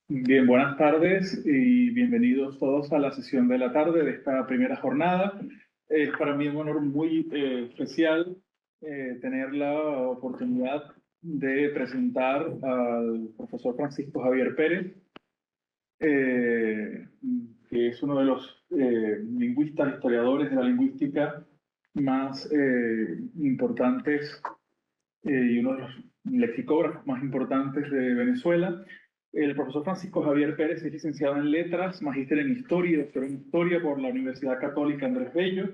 Bien, buenas tardes y bienvenidos todos a la sesión de la tarde de esta primera jornada. Es para mí un honor muy especial tener la oportunidad de presentar al profesor Francisco Javier Pérez, eh, que es uno de los lingüistas, historiadores de la lingüística más importantes y uno de los lexicógrafos más importantes de Venezuela. El profesor Francisco Javier Pérez es licenciado en Letras, magíster en Historia y doctor en Historia por la Universidad Católica Andrés Bello,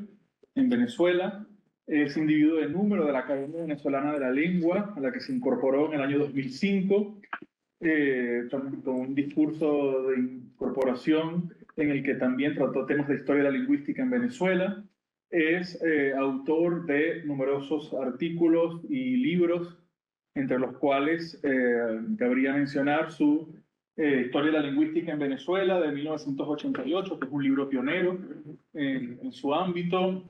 en Venezuela. Es individuo de número de la Academia Venezolana de la Lengua, a la que se incorporó en el año 2005, con un discurso de incorporación en el que también trató temas de historia de la lingüística en Venezuela. Es autor de numerosos artículos y libros, entre los cuales cabría mencionar su Historia de la Lingüística en Venezuela de 1988, que es un libro pionero en su ámbito.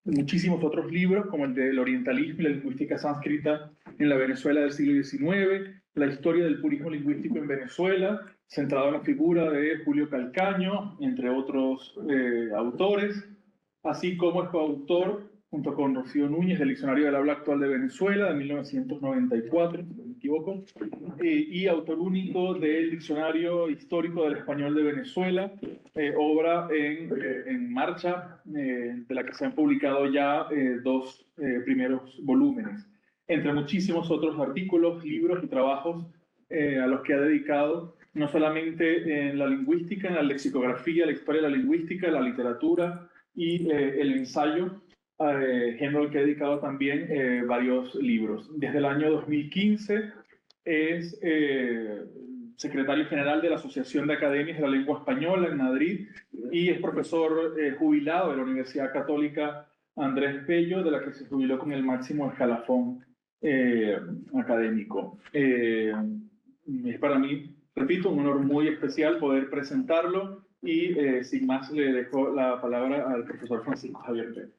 Muchísimos otros libros, como el del orientalismo y la lingüística sánscrita en la Venezuela del siglo XIX, la historia del purismo lingüístico en Venezuela, centrado en la figura de Julio Calcaño, entre otros autores, así como es coautor, junto con Rocío Núñez, del Diccionario del Habla Actual de Venezuela, de 1994, si no me equivoco, y autor único del Diccionario Histórico del Español de Venezuela, obra en marcha, de la que se han publicado ya dos primeros volúmenes, entre muchísimos otros artículos, libros y trabajos a los que ha dedicado, no solamente en la lingüística, en la lexicografía, la historia de la lingüística, la literatura y el ensayo, género al que ha dedicado también varios libros. Desde el año 2015 es secretario general de la Asociación de Academias de la Lengua Española en Madrid y es profesor jubilado de la Universidad Católica Andrés Bello, de la que se jubiló con el máximo escalafón académico. Es para mí, repito, un honor muy especial poder presentarlo y sin más le dejo la palabra al profesor Francisco Javier Pérez.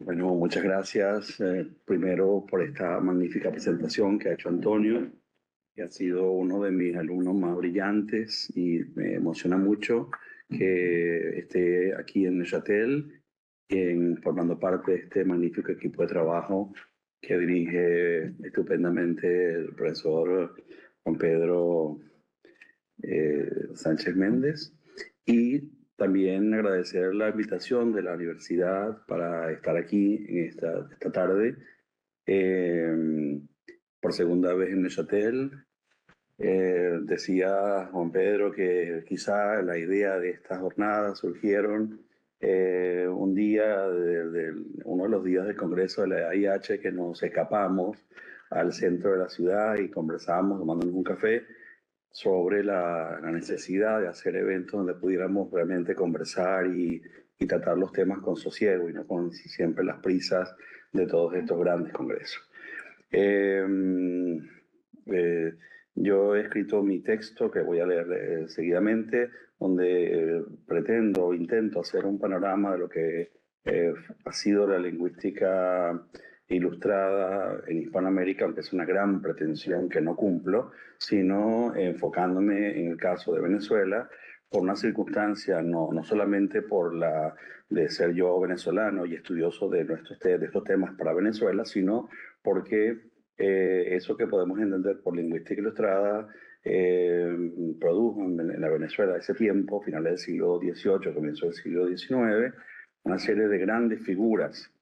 Bueno, muchas gracias primero por esta magnífica presentación que ha hecho Antonio, que ha sido uno de mis alumnos más brillantes y me emociona mucho que esté aquí en Neuchâtel formando parte de este magnífico equipo de trabajo que dirige estupendamente el profesor Juan Pedro Sánchez Méndez, y también agradecer la invitación de la universidad para estar aquí en esta tarde, por segunda vez en Neuchâtel. Decía Juan Pedro que quizá la idea de estas jornadas surgieron un día, uno de los días del Congreso de la AIH, que nos escapamos al centro de la ciudad y conversábamos tomándonos un café sobre la necesidad de hacer eventos donde pudiéramos realmente conversar y tratar los temas con sosiego y no con siempre las prisas de todos estos grandes congresos. Yo he escrito mi texto, que voy a leer seguidamente, donde pretendo o intento hacer un panorama de lo que ha sido la lingüística ilustrada en Hispanoamérica, aunque es una gran pretensión que no cumplo, sino enfocándome en el caso de Venezuela, por una circunstancia, no solamente por la de ser yo venezolano y estudioso de estos temas para Venezuela, sino porque eso que podemos entender por lingüística ilustrada produjo en la Venezuela de ese tiempo, finales del siglo XVIII, comienzo del siglo XIX, una serie de grandes figuras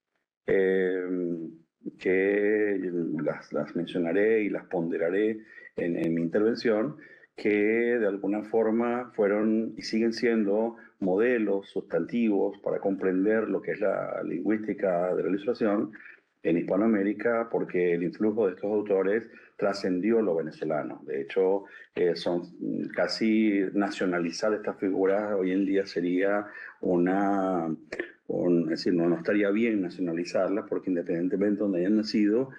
que las mencionaré y las ponderaré en mi intervención, que de alguna forma fueron y siguen siendo modelos sustantivos para comprender lo que es la lingüística de la ilustración en Hispanoamérica, porque el influjo de estos autores trascendió lo venezolano. De hecho, son casi nacionalizar estas figuras hoy en día sería es decir, no estaría bien nacionalizarlas, porque independientemente de donde hayan nacido,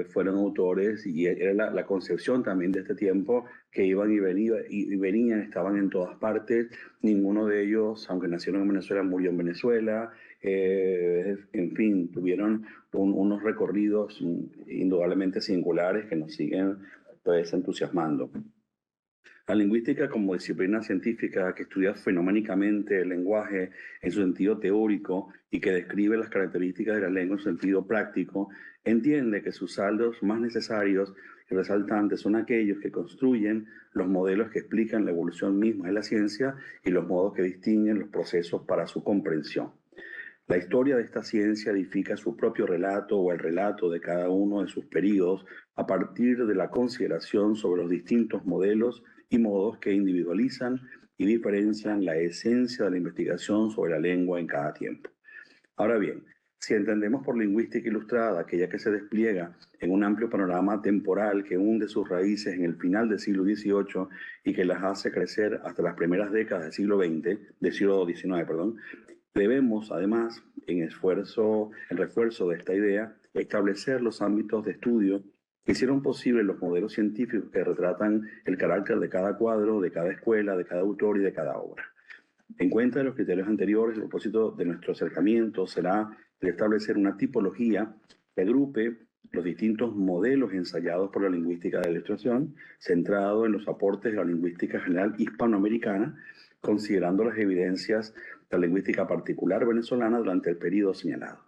fueron autores, y era la concepción también de este tiempo, que iban y venían, estaban en todas partes. Ninguno de ellos, aunque nacieron en Venezuela, murió en Venezuela. En fin, tuvieron unos recorridos indudablemente singulares que nos siguen pues entusiasmando. La lingüística como disciplina científica que estudia fenoménicamente el lenguaje en su sentido teórico y que describe las características de la lengua en su sentido práctico, entiende que sus saldos más necesarios y resaltantes son aquellos que construyen los modelos que explican la evolución misma de la ciencia y los modos que distinguen los procesos para su comprensión. La historia de esta ciencia edifica su propio relato o el relato de cada uno de sus períodos a partir de la consideración sobre los distintos modelos y modos que individualizan y diferencian la esencia de la investigación sobre la lengua en cada tiempo. Ahora bien, si entendemos por lingüística ilustrada aquella que se despliega en un amplio panorama temporal que hunde sus raíces en el final del siglo XVIII y que las hace crecer hasta las primeras décadas del siglo XIX, debemos, además, en refuerzo de esta idea, establecer los ámbitos de estudio que hicieron posible los modelos científicos que retratan el carácter de cada cuadro, de cada escuela, de cada autor y de cada obra. En cuenta de los criterios anteriores, el propósito de nuestro acercamiento será el establecer una tipología que agrupe los distintos modelos ensayados por la lingüística de la ilustración, centrado en los aportes de la lingüística general hispanoamericana, considerando las evidencias de la lingüística particular venezolana durante el periodo señalado.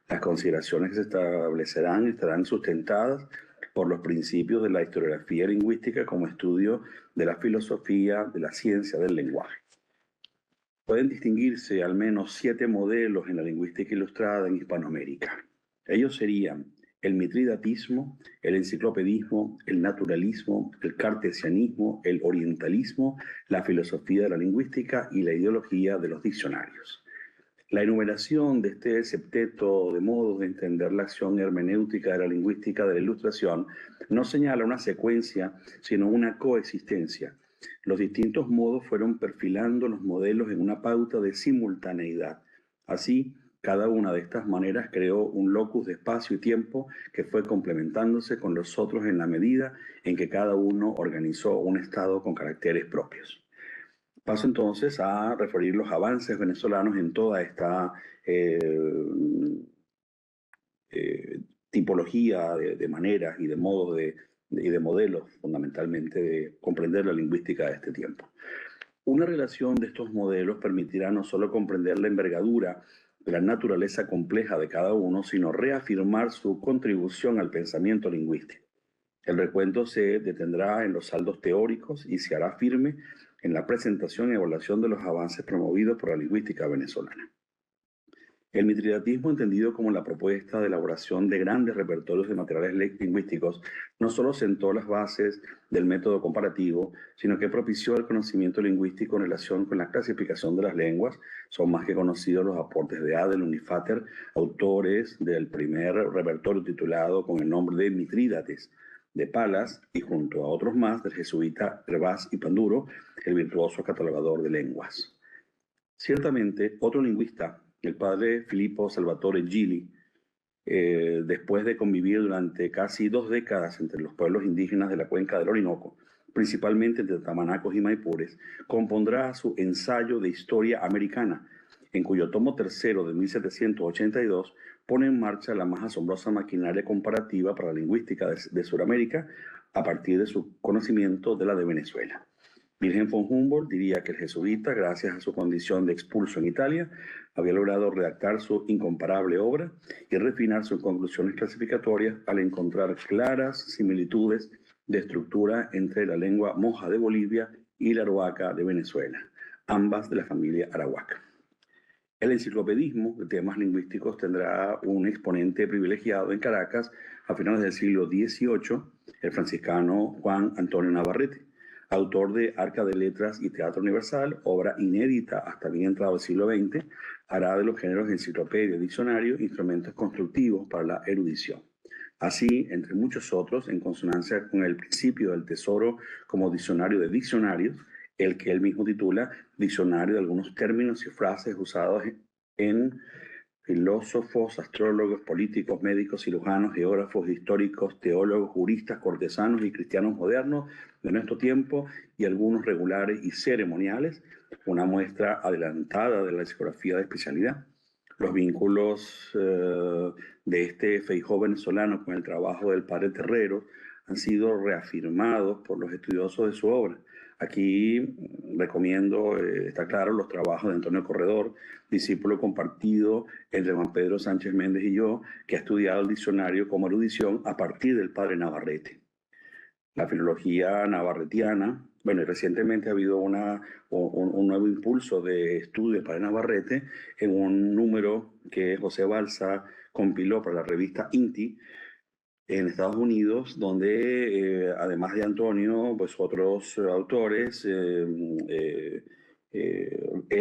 Las consideraciones que se establecerán estarán sustentadas por los principios de la historiografía lingüística como estudio de la filosofía de la ciencia del lenguaje. Pueden distinguirse al menos 7 modelos en la lingüística ilustrada en Hispanoamérica. Ellos serían el mitridatismo, el enciclopedismo, el naturalismo, el cartesianismo, el orientalismo, la filosofía de la lingüística y la ideología de los diccionarios. La enumeración de este septeto de modos de entender la acción hermenéutica de la lingüística de la ilustración no señala una secuencia, sino una coexistencia. Los distintos modos fueron perfilando los modelos en una pauta de simultaneidad. Así, cada una de estas maneras creó un locus de espacio y tiempo que fue complementándose con los otros en la medida en que cada uno organizó un estado con caracteres propios. Paso entonces a referir los avances venezolanos en toda esta tipología de maneras y de modos y de modelos, fundamentalmente, de comprender la lingüística de este tiempo. Una relación de estos modelos permitirá no solo comprender la envergadura de la naturaleza compleja de cada uno, sino reafirmar su contribución al pensamiento lingüístico. El recuento se detendrá en los saldos teóricos y se hará firme en la presentación y evaluación de los avances promovidos por la lingüística venezolana. El mitridatismo, entendido como la propuesta de elaboración de grandes repertorios de materiales lingüísticos, no solo sentó las bases del método comparativo, sino que propició el conocimiento lingüístico en relación con la clasificación de las lenguas. Son más que conocidos los aportes de Adel Unifater, autores del primer repertorio titulado con el nombre de Mitrídates, de Palas, y junto a otros más del jesuita Hervás y Panduro, el virtuoso catalogador de lenguas. Ciertamente, otro lingüista, el padre Filippo Salvatore Gili, después de convivir durante casi 2 décadas entre los pueblos indígenas de la cuenca del Orinoco, principalmente entre tamanacos y maipures, compondrá su ensayo de historia americana, en cuyo tomo tercero de 1782 pone en marcha la más asombrosa maquinaria comparativa para la lingüística de Sudamérica a partir de su conocimiento de la de Venezuela. Wilhelm von Humboldt diría que el jesuita, gracias a su condición de expulso en Italia, había logrado redactar su incomparable obra y refinar sus conclusiones clasificatorias al encontrar claras similitudes de estructura entre la lengua moja de Bolivia y la arhuaca de Venezuela, ambas de la familia arahuaca. El enciclopedismo de temas lingüísticos tendrá un exponente privilegiado en Caracas a finales del siglo XVIII, el franciscano Juan Antonio Navarrete, autor de Arca de Letras y Teatro Universal, obra inédita hasta bien entrado el siglo XX, hará de los géneros de enciclopedia y diccionario instrumentos constructivos para la erudición. Así, entre muchos otros, en consonancia con el principio del tesoro como diccionario de diccionarios, el que él mismo titula Diccionario de algunos términos y frases usados en filósofos, astrólogos, políticos, médicos, cirujanos, geógrafos, históricos, teólogos, juristas, cortesanos y cristianos modernos de nuestro tiempo y algunos regulares y ceremoniales, una muestra adelantada de la discografía de especialidad. Los vínculos de este Feijó venezolano con el trabajo del padre Terrero han sido reafirmados por los estudiosos de su obra. Aquí recomiendo, está claro, los trabajos de Antonio Corredor, discípulo compartido entre Juan Pedro Sánchez Méndez y yo, que ha estudiado el diccionario como erudición a partir del padre Navarrete. La filología navarretiana, bueno, y recientemente ha habido un nuevo impulso de estudio para Navarrete en un número que José Balsa compiló para la revista INTI en Estados Unidos, donde además de Antonio, pues otros autores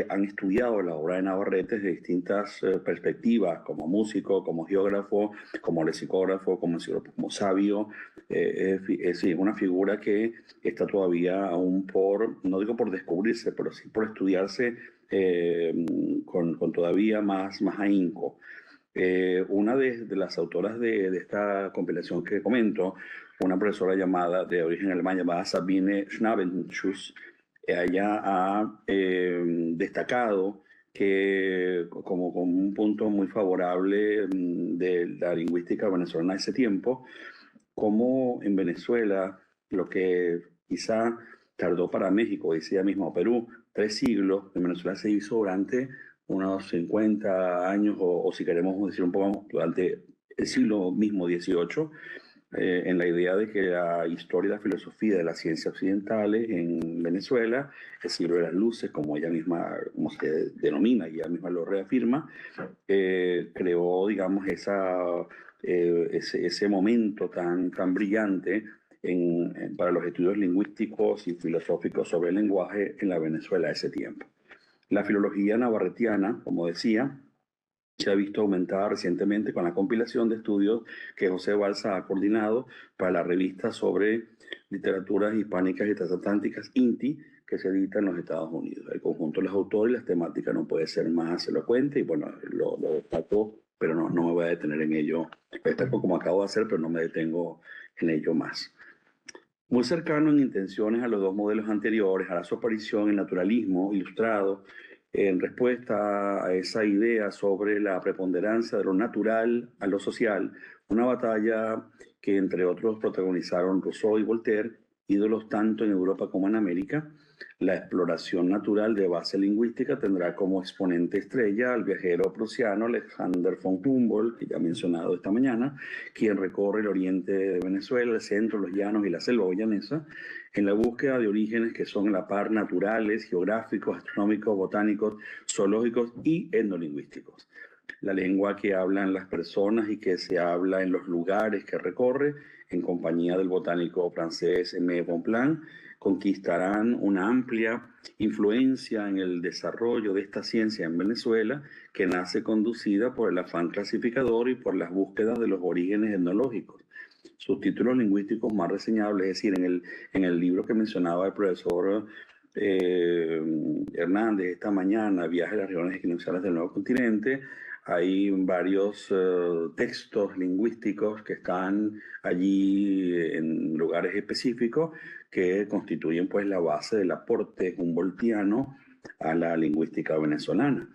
han estudiado la obra de Navarrete desde distintas perspectivas, como músico, como geógrafo, como lexicógrafo, como sabio. Es una figura que está todavía aún por, no digo por descubrirse, pero sí por estudiarse con todavía más ahínco. Una de las autoras de esta compilación que comento, una profesora llamada, de origen alemán, llamada Sabine Schnabelschuss, ella ha destacado que como un punto muy favorable de la lingüística venezolana de ese tiempo, como en Venezuela, lo que quizá tardó para México, decía mismo Perú, 3 siglos, en Venezuela se hizo durante unos 50 años, o si queremos decir un poco, durante el siglo mismo XVIII, en la idea de que la historia y la filosofía de las ciencias occidentales en Venezuela, el siglo de las luces, como ella misma, como se denomina, y ella misma lo reafirma, creó, digamos, ese momento tan brillante para los estudios lingüísticos y filosóficos sobre el lenguaje en la Venezuela de ese tiempo. La filología navarretiana, como decía, se ha visto aumentada recientemente con la compilación de estudios que José Balsa ha coordinado para la revista sobre literaturas hispánicas y transatlánticas INTI, que se edita en los Estados Unidos. El conjunto de los autores y las temáticas no puede ser más elocuente y bueno, lo destaco, pero no me voy a detener en ello. Lo destaco como acabo de hacer, pero no me detengo en ello más. Muy cercano en intenciones a los dos modelos anteriores, a su aparición en naturalismo ilustrado, en respuesta a esa idea sobre la preponderancia de lo natural a lo social, una batalla que entre otros protagonizaron Rousseau y Voltaire, ídolos tanto en Europa como en América. La exploración natural de base lingüística tendrá como exponente estrella al viajero prusiano Alexander von Humboldt, que ya he mencionado esta mañana, quien recorre el oriente de Venezuela, el centro, los llanos y la selva guayanesa, en la búsqueda de orígenes que son a la par naturales, geográficos, astronómicos, botánicos, zoológicos y etnolingüísticos. La lengua que hablan las personas y que se habla en los lugares que recorre, en compañía del botánico francés Aimé Bonpland, conquistarán una amplia influencia en el desarrollo de esta ciencia en Venezuela, que nace conducida por el afán clasificador y por las búsquedas de los orígenes etnológicos. Sus títulos lingüísticos más reseñables, es decir, en el libro que mencionaba el profesor Hernández esta mañana, Viaje a las regiones equinocciales del Nuevo Continente, hay varios textos lingüísticos que están allí en lugares específicos que constituyen pues la base del aporte humboldtiano a la lingüística venezolana.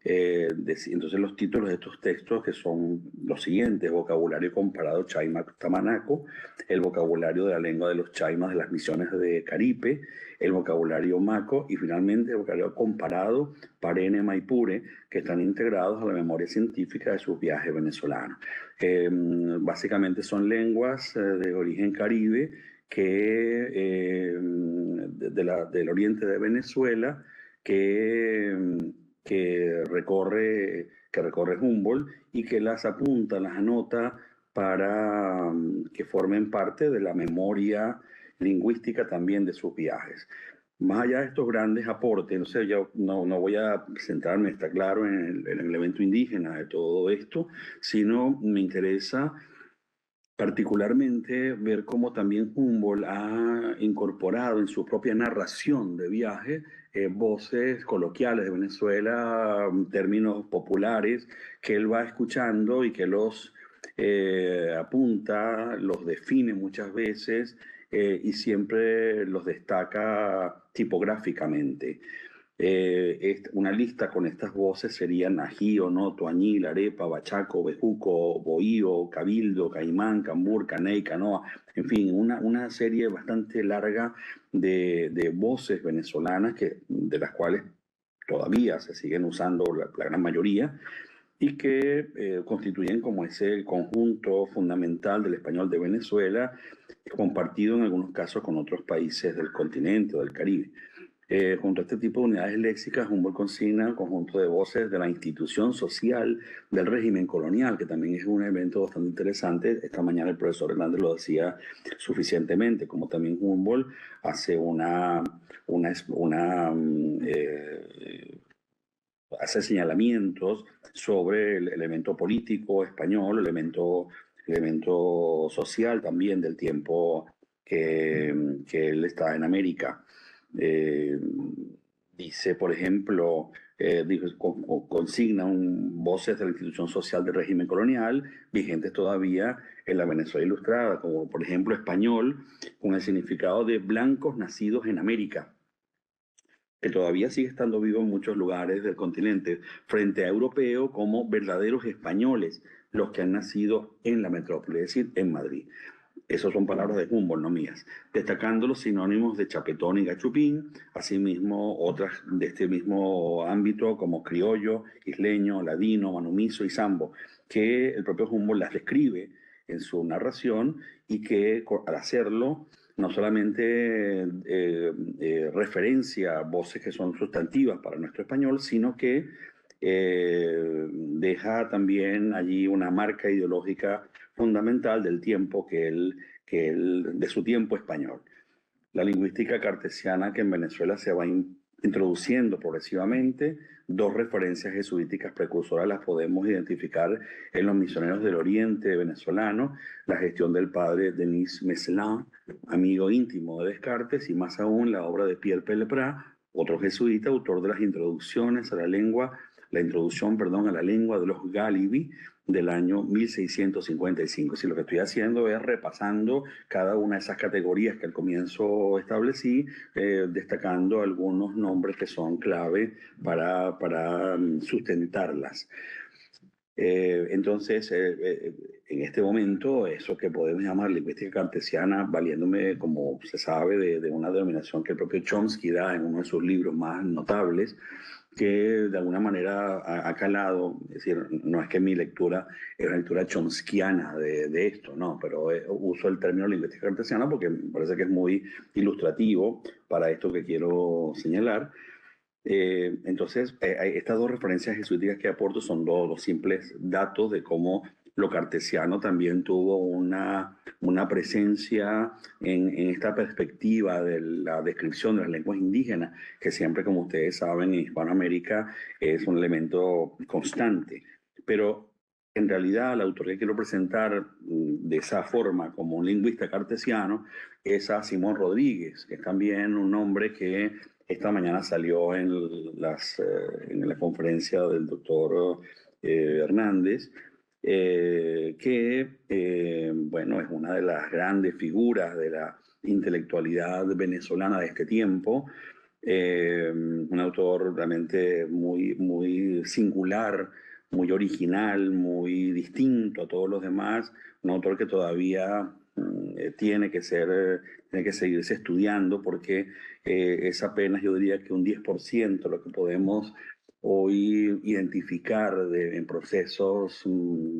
Entonces los títulos de estos textos que son los siguientes: vocabulario comparado Chayma-Tamanaco, el vocabulario de la lengua de los chaymas de las misiones de Caripe, el vocabulario maco y finalmente el vocabulario comparado Parene-Maipure, que están integrados a la memoria científica de sus viajes venezolanos. Básicamente son lenguas de origen caribe que del oriente de Venezuela que recorre Humboldt y que las apunta, las anota para que formen parte de la memoria lingüística también de sus viajes. Más allá de estos grandes aportes, no sé, yo no voy a centrarme, está claro, en el elemento indígena de todo esto, sino me interesa particularmente ver cómo también Humboldt ha incorporado en su propia narración de viaje voces coloquiales de Venezuela, términos populares que él va escuchando y que los apunta, los define muchas veces y siempre los destaca tipográficamente. Una lista con estas voces serían ajío, noto, añil, arepa, bachaco, bejuco, bohío, cabildo, caimán, cambur, caney, canoa, en fin, una serie bastante larga de voces venezolanas de las cuales todavía se siguen usando la gran mayoría y que constituyen como ese conjunto fundamental del español de Venezuela, compartido en algunos casos con otros países del continente o del Caribe. Junto a este tipo de unidades léxicas, Humboldt consigna un conjunto de voces de la institución social del régimen colonial, que también es un evento bastante interesante. Esta mañana el profesor Hernández lo decía suficientemente, como también Humboldt hace hace señalamientos sobre el elemento político español, el elemento social también del tiempo que él está en América. Eh, Dice, por ejemplo, consigna voces de la institución social del régimen colonial vigentes todavía en la Venezuela ilustrada, como por ejemplo español, con el significado de blancos nacidos en América, que todavía sigue estando vivo en muchos lugares del continente, frente a europeo como verdaderos españoles, los que han nacido en la metrópoli, es decir, en Madrid. Esas son palabras de Humboldt, no mías, destacando los sinónimos de chapetón y gachupín, asimismo otras de este mismo ámbito como criollo, isleño, ladino, manumiso y sambo, que el propio Humboldt las describe en su narración y que al hacerlo no solamente referencia a voces que son sustantivas para nuestro español, sino que deja también allí una marca ideológica fundamental del tiempo de su tiempo español. La lingüística cartesiana que en Venezuela se va introduciendo progresivamente, dos referencias jesuíticas precursoras las podemos identificar en los misioneros del Oriente venezolano, la gestión del padre Denis Meslin, amigo íntimo de Descartes, y más aún la obra de Pierre Pelleprat, otro jesuita, autor de las introducciones a la lengua, la introducción, perdón, a la lengua de los Gálibi del año 1655. Si lo que estoy haciendo es repasando cada una de esas categorías que al comienzo establecí, destacando algunos nombres que son clave para sustentarlas. Entonces, en este momento, eso que podemos llamar lingüística cartesiana, valiéndome, como se sabe, de una denominación que el propio Chomsky da en uno de sus libros más notables, que de alguna manera ha calado, es decir, no es que mi lectura es una lectura chomskiana de esto, no, pero uso el término lingüística cartesiana porque me parece que es muy ilustrativo para esto que quiero señalar. Entonces, estas dos referencias jesuíticas que aporto son dos simples datos de cómo lo cartesiano también tuvo una presencia en esta perspectiva de la descripción de las lenguas indígenas, que siempre, como ustedes saben, en Hispanoamérica es un elemento constante. Pero en realidad, el autor que quiero presentar de esa forma como un lingüista cartesiano es a Simón Rodríguez, que es también un hombre que esta mañana salió en la conferencia del doctor Hernández, bueno, es una de las grandes figuras de la intelectualidad venezolana de este tiempo, un autor realmente muy singular, muy original, muy distinto a todos los demás, un autor que todavía tiene que seguirse estudiando porque es apenas, yo diría que un 10% lo que podemos hoy identificar en procesos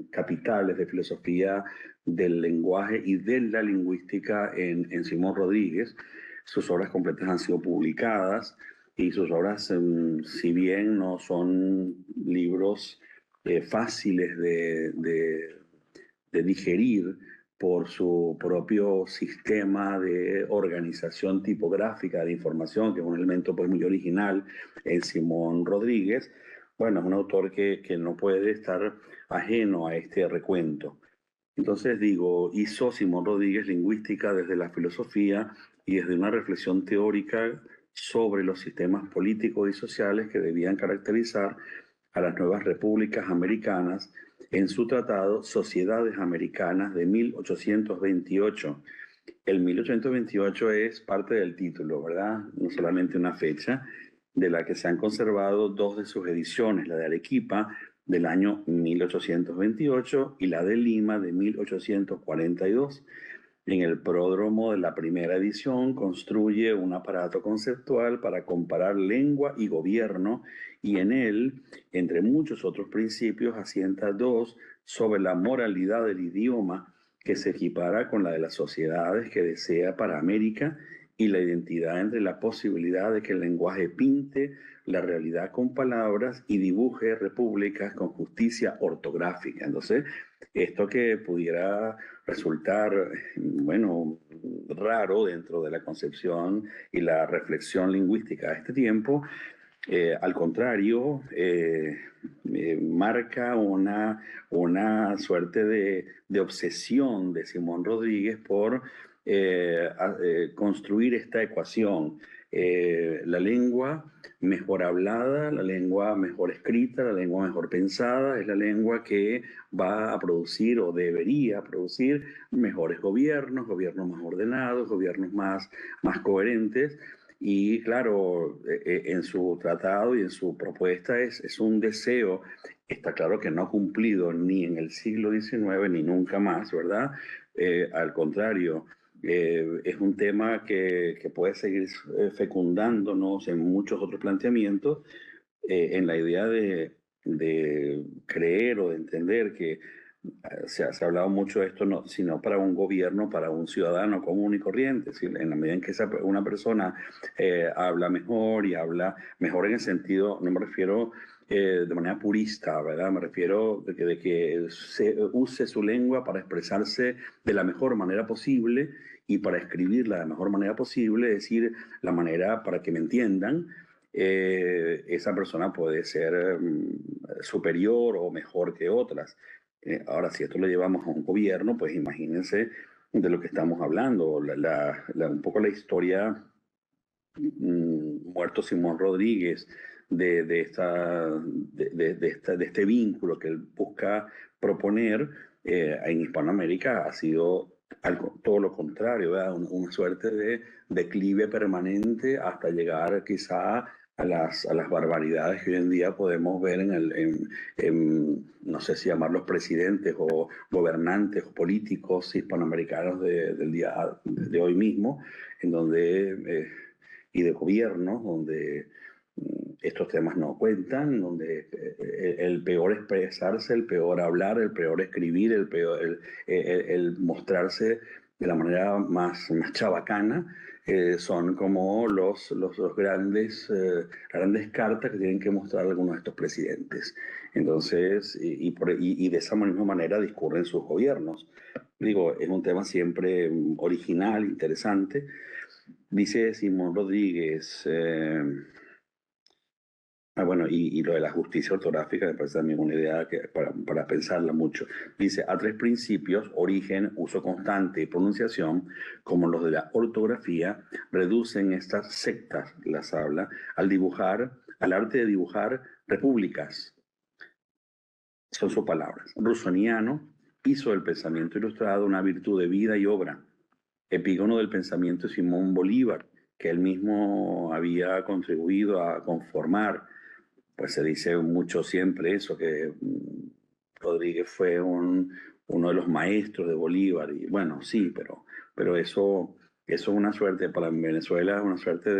capitales de filosofía del lenguaje y de la lingüística en Simón Rodríguez. Sus obras completas han sido publicadas y sus obras, si bien no son libros fáciles de digerir por su propio sistema de organización tipográfica de información, que es un elemento pues, muy original en Simón Rodríguez, bueno, es un autor que no puede estar ajeno a este recuento. Entonces digo, hizo Simón Rodríguez lingüística desde la filosofía y desde una reflexión teórica sobre los sistemas políticos y sociales que debían caracterizar a las nuevas repúblicas americanas en su tratado Sociedades Americanas de 1828. El 1828 es parte del título, ¿verdad? No solamente una fecha. de la que se han conservado dos de sus ediciones, la de Arequipa del año 1828 y la de Lima de 1842. En el pródromo de la primera edición construye un aparato conceptual para comparar lengua y gobierno y en él, entre muchos otros principios, asienta dos sobre la moralidad del idioma que se equipara con la de las sociedades que desea para América y la identidad entre la posibilidad de que el lenguaje pinte la realidad con palabras y dibuje repúblicas con justicia ortográfica. Entonces, esto que pudiera resultar, bueno, raro dentro de la concepción y la reflexión lingüística de este tiempo, al contrario, marca una suerte de obsesión de Simón Rodríguez por construir esta ecuación. La lengua mejor hablada, la lengua mejor escrita, la lengua mejor pensada, es la lengua que va a producir o debería producir mejores gobiernos, gobiernos más ordenados, gobiernos más coherentes. Y claro, en su tratado y en su propuesta es un deseo, está claro que no ha cumplido ni en el siglo XIX ni nunca más, ¿verdad? Al contrario, es un tema que puede seguir fecundándonos en muchos otros planteamientos, en la idea de creer o de entender que se ha hablado mucho de esto, no, sino para un gobierno, para un ciudadano común y corriente. Es decir, en la medida en que una persona habla mejor y habla mejor en el sentido, no me refiero de manera purista, ¿verdad? Me refiero de que se use su lengua para expresarse de la mejor manera posible y para escribirla de la mejor manera posible, es decir, la manera para que me entiendan. Esa persona puede ser superior o mejor que otras. Ahora, si esto lo llevamos a un gobierno, pues imagínense de lo que estamos hablando. Un poco la historia, muerto Simón Rodríguez, de este vínculo que él busca proponer en Hispanoamérica ha sido todo lo contrario, ¿verdad? Una suerte de declive permanente hasta llegar quizá a las barbaridades que hoy en día podemos ver no sé si llamarlos presidentes o gobernantes o políticos hispanoamericanos del día de hoy mismo, en donde, y de gobiernos, donde estos temas no cuentan, donde el peor expresarse, el peor hablar, el peor escribir, el mostrarse de la manera más chabacana, son como los grandes cartas que tienen que mostrar algunos de estos presidentes. Entonces, y de esa misma manera discurren sus gobiernos. Digo, es un tema siempre original, interesante. Dice Simón Rodríguez, bueno, y lo de la justicia ortográfica me parece también una idea para pensarla mucho. Dice, a tres principios, origen, uso constante y pronunciación, como los de la ortografía, reducen estas sectas, las habla, al arte de dibujar repúblicas. Son sus palabras. Rusoniano hizo del pensamiento ilustrado una virtud de vida y obra. Epígono del pensamiento de Simón Bolívar, que él mismo había contribuido a conformar. Pues se dice mucho siempre eso, que Rodríguez fue uno de los maestros de Bolívar, y bueno, sí, pero eso es una suerte, para Venezuela es una suerte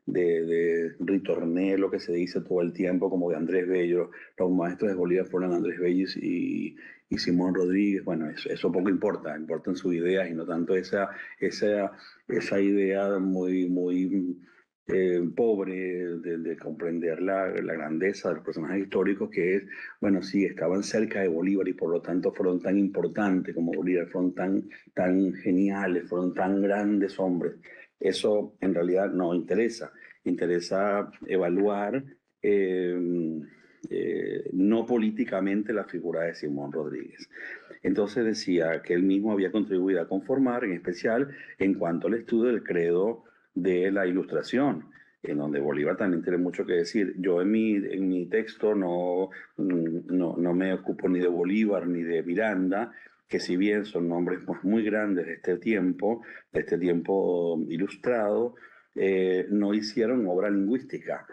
de ritornelo que se dice todo el tiempo, como de Andrés Bello. Los maestros de Bolívar fueron Andrés Bello y Simón Rodríguez. Bueno, eso poco importa, importan sus ideas y no tanto esa idea muy pobre de comprender la grandeza de los personajes históricos, que es, bueno, sí, estaban cerca de Bolívar y por lo tanto fueron tan importantes como Bolívar, fueron tan geniales, fueron tan grandes hombres. Eso en realidad no interesa. Interesa evaluar no políticamente la figura de Simón Rodríguez. Entonces decía que él mismo había contribuido a conformar, en especial en cuanto al estudio del credo de la Ilustración, en donde Bolívar también tiene mucho que decir. Yo en mi texto no me ocupo ni de Bolívar ni de Miranda, que si bien son nombres pues, muy grandes de este tiempo ilustrado, no hicieron obra lingüística.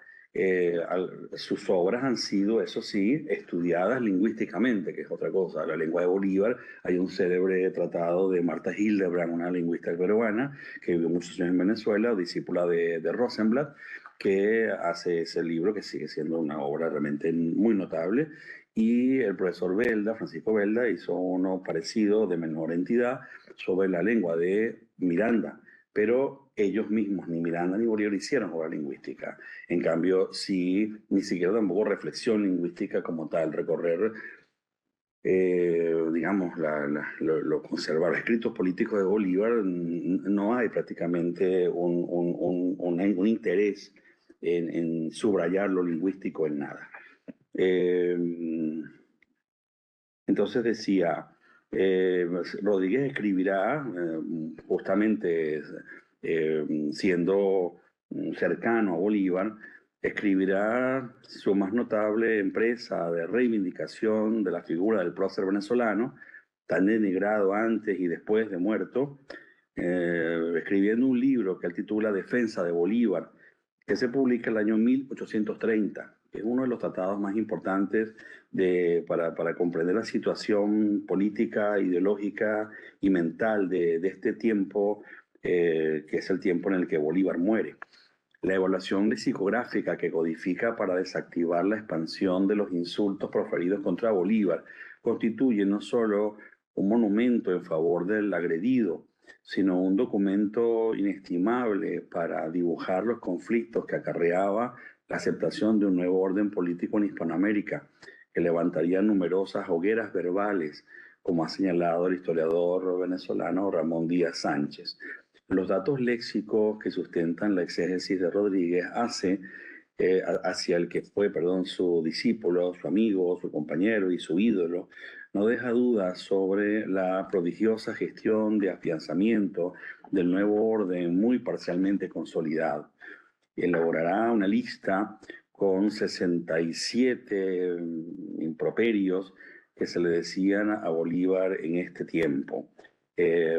Sus obras han sido, eso sí, estudiadas lingüísticamente, que es otra cosa. La lengua de Bolívar, hay un célebre tratado de Marta Hildebrand, una lingüista peruana que vivió muchos años en Venezuela, discípula de Rosenblatt, que hace ese libro que sigue siendo una obra realmente muy notable. Y el profesor Belda, Francisco Belda, hizo uno parecido de menor entidad sobre la lengua de Miranda, pero ellos mismos, ni Miranda ni Bolívar, hicieron obra lingüística. En cambio, sí, ni siquiera tampoco reflexión lingüística como tal, recorrer, digamos, conservar los escritos políticos de Bolívar, no hay prácticamente un interés en subrayar lo lingüístico en nada. Entonces decía, Rodríguez escribirá, justamente siendo cercano a Bolívar, escribirá su más notable empresa de reivindicación de la figura del prócer venezolano, tan denigrado antes y después de muerto, escribiendo un libro que él titula Defensa de Bolívar, que se publica en el año 1830, que es uno de los tratados más importantes para comprender la situación política, ideológica y mental de este tiempo, que es el tiempo en el que Bolívar muere. La evaluación lexicográfica que codifica para desactivar la expansión de los insultos proferidos contra Bolívar constituye no solo un monumento en favor del agredido, sino un documento inestimable para dibujar los conflictos que acarreaba la aceptación de un nuevo orden político en Hispanoamérica, que levantaría numerosas hogueras verbales, como ha señalado el historiador venezolano Ramón Díaz Sánchez. Los datos léxicos que sustentan la exégesis de Rodríguez hacia el que fue, su discípulo, su amigo, su compañero y su ídolo, no deja dudas sobre la prodigiosa gestión de afianzamiento del nuevo orden muy parcialmente consolidado. Elaborará una lista con 67 improperios que se le decían a Bolívar en este tiempo.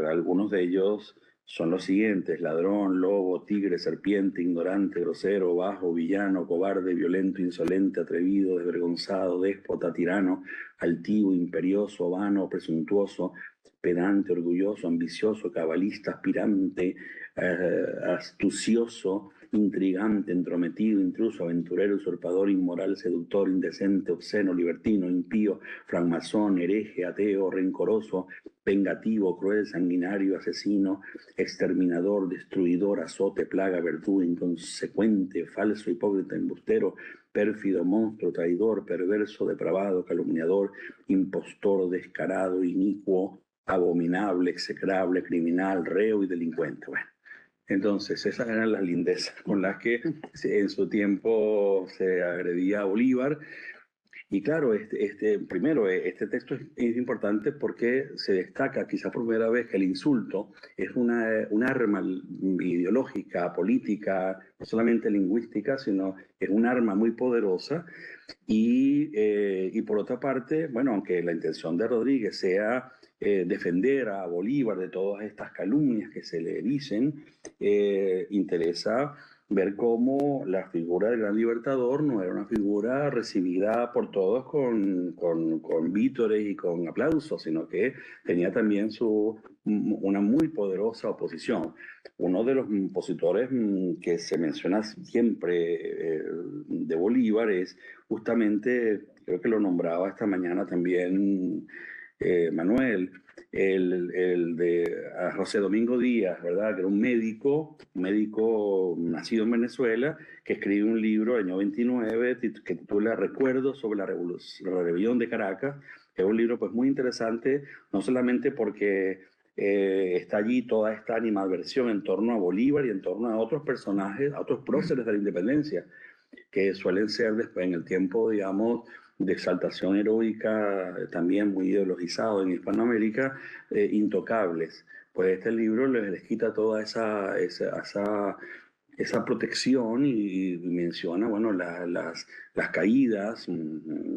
Algunos de ellos son los siguientes: ladrón, lobo, tigre, serpiente, ignorante, grosero, bajo, villano, cobarde, violento, insolente, atrevido, desvergonzado, déspota, tirano, altivo, imperioso, vano, presuntuoso, pedante, orgulloso, ambicioso, cabalista, aspirante, astucioso, intrigante, entrometido, intruso, aventurero, usurpador, inmoral, seductor, indecente, obsceno, libertino, impío, francmasón, hereje, ateo, rencoroso, vengativo, cruel, sanguinario, asesino, exterminador, destruidor, azote, plaga, verdugo, inconsecuente, falso, hipócrita, embustero, pérfido, monstruo, traidor, perverso, depravado, calumniador, impostor, descarado, inicuo, abominable, execrable, criminal, reo y delincuente. Bueno, entonces esas eran las lindezas con las que en su tiempo se agredía a Bolívar. Y claro, primero, este texto es importante porque se destaca quizá por primera vez que el insulto es un arma ideológica, política, no solamente lingüística, sino es un arma muy poderosa. Y por otra parte, bueno, aunque la intención de Rodríguez sea defender a Bolívar de todas estas calumnias que se le dicen, interesa ver cómo la figura del gran libertador no era una figura recibida por todos con vítores y con aplausos, sino que tenía también una muy poderosa oposición. Uno de los opositores que se menciona siempre de Bolívar es justamente, creo que lo nombraba esta mañana también Manuel, el de José Domingo Díaz, ¿verdad? Que era un médico nacido en Venezuela, que escribe un libro, año 29, que titula Recuerdos sobre la rebelión de Caracas. Es un libro pues muy interesante, no solamente porque está allí toda esta animadversión en torno a Bolívar y en torno a otros personajes, a otros próceres de la independencia, que suelen ser después en el tiempo, digamos, de exaltación heroica, también muy ideologizado en Hispanoamérica, intocables. Pues este libro les quita toda esa esa protección y menciona, bueno, las caídas,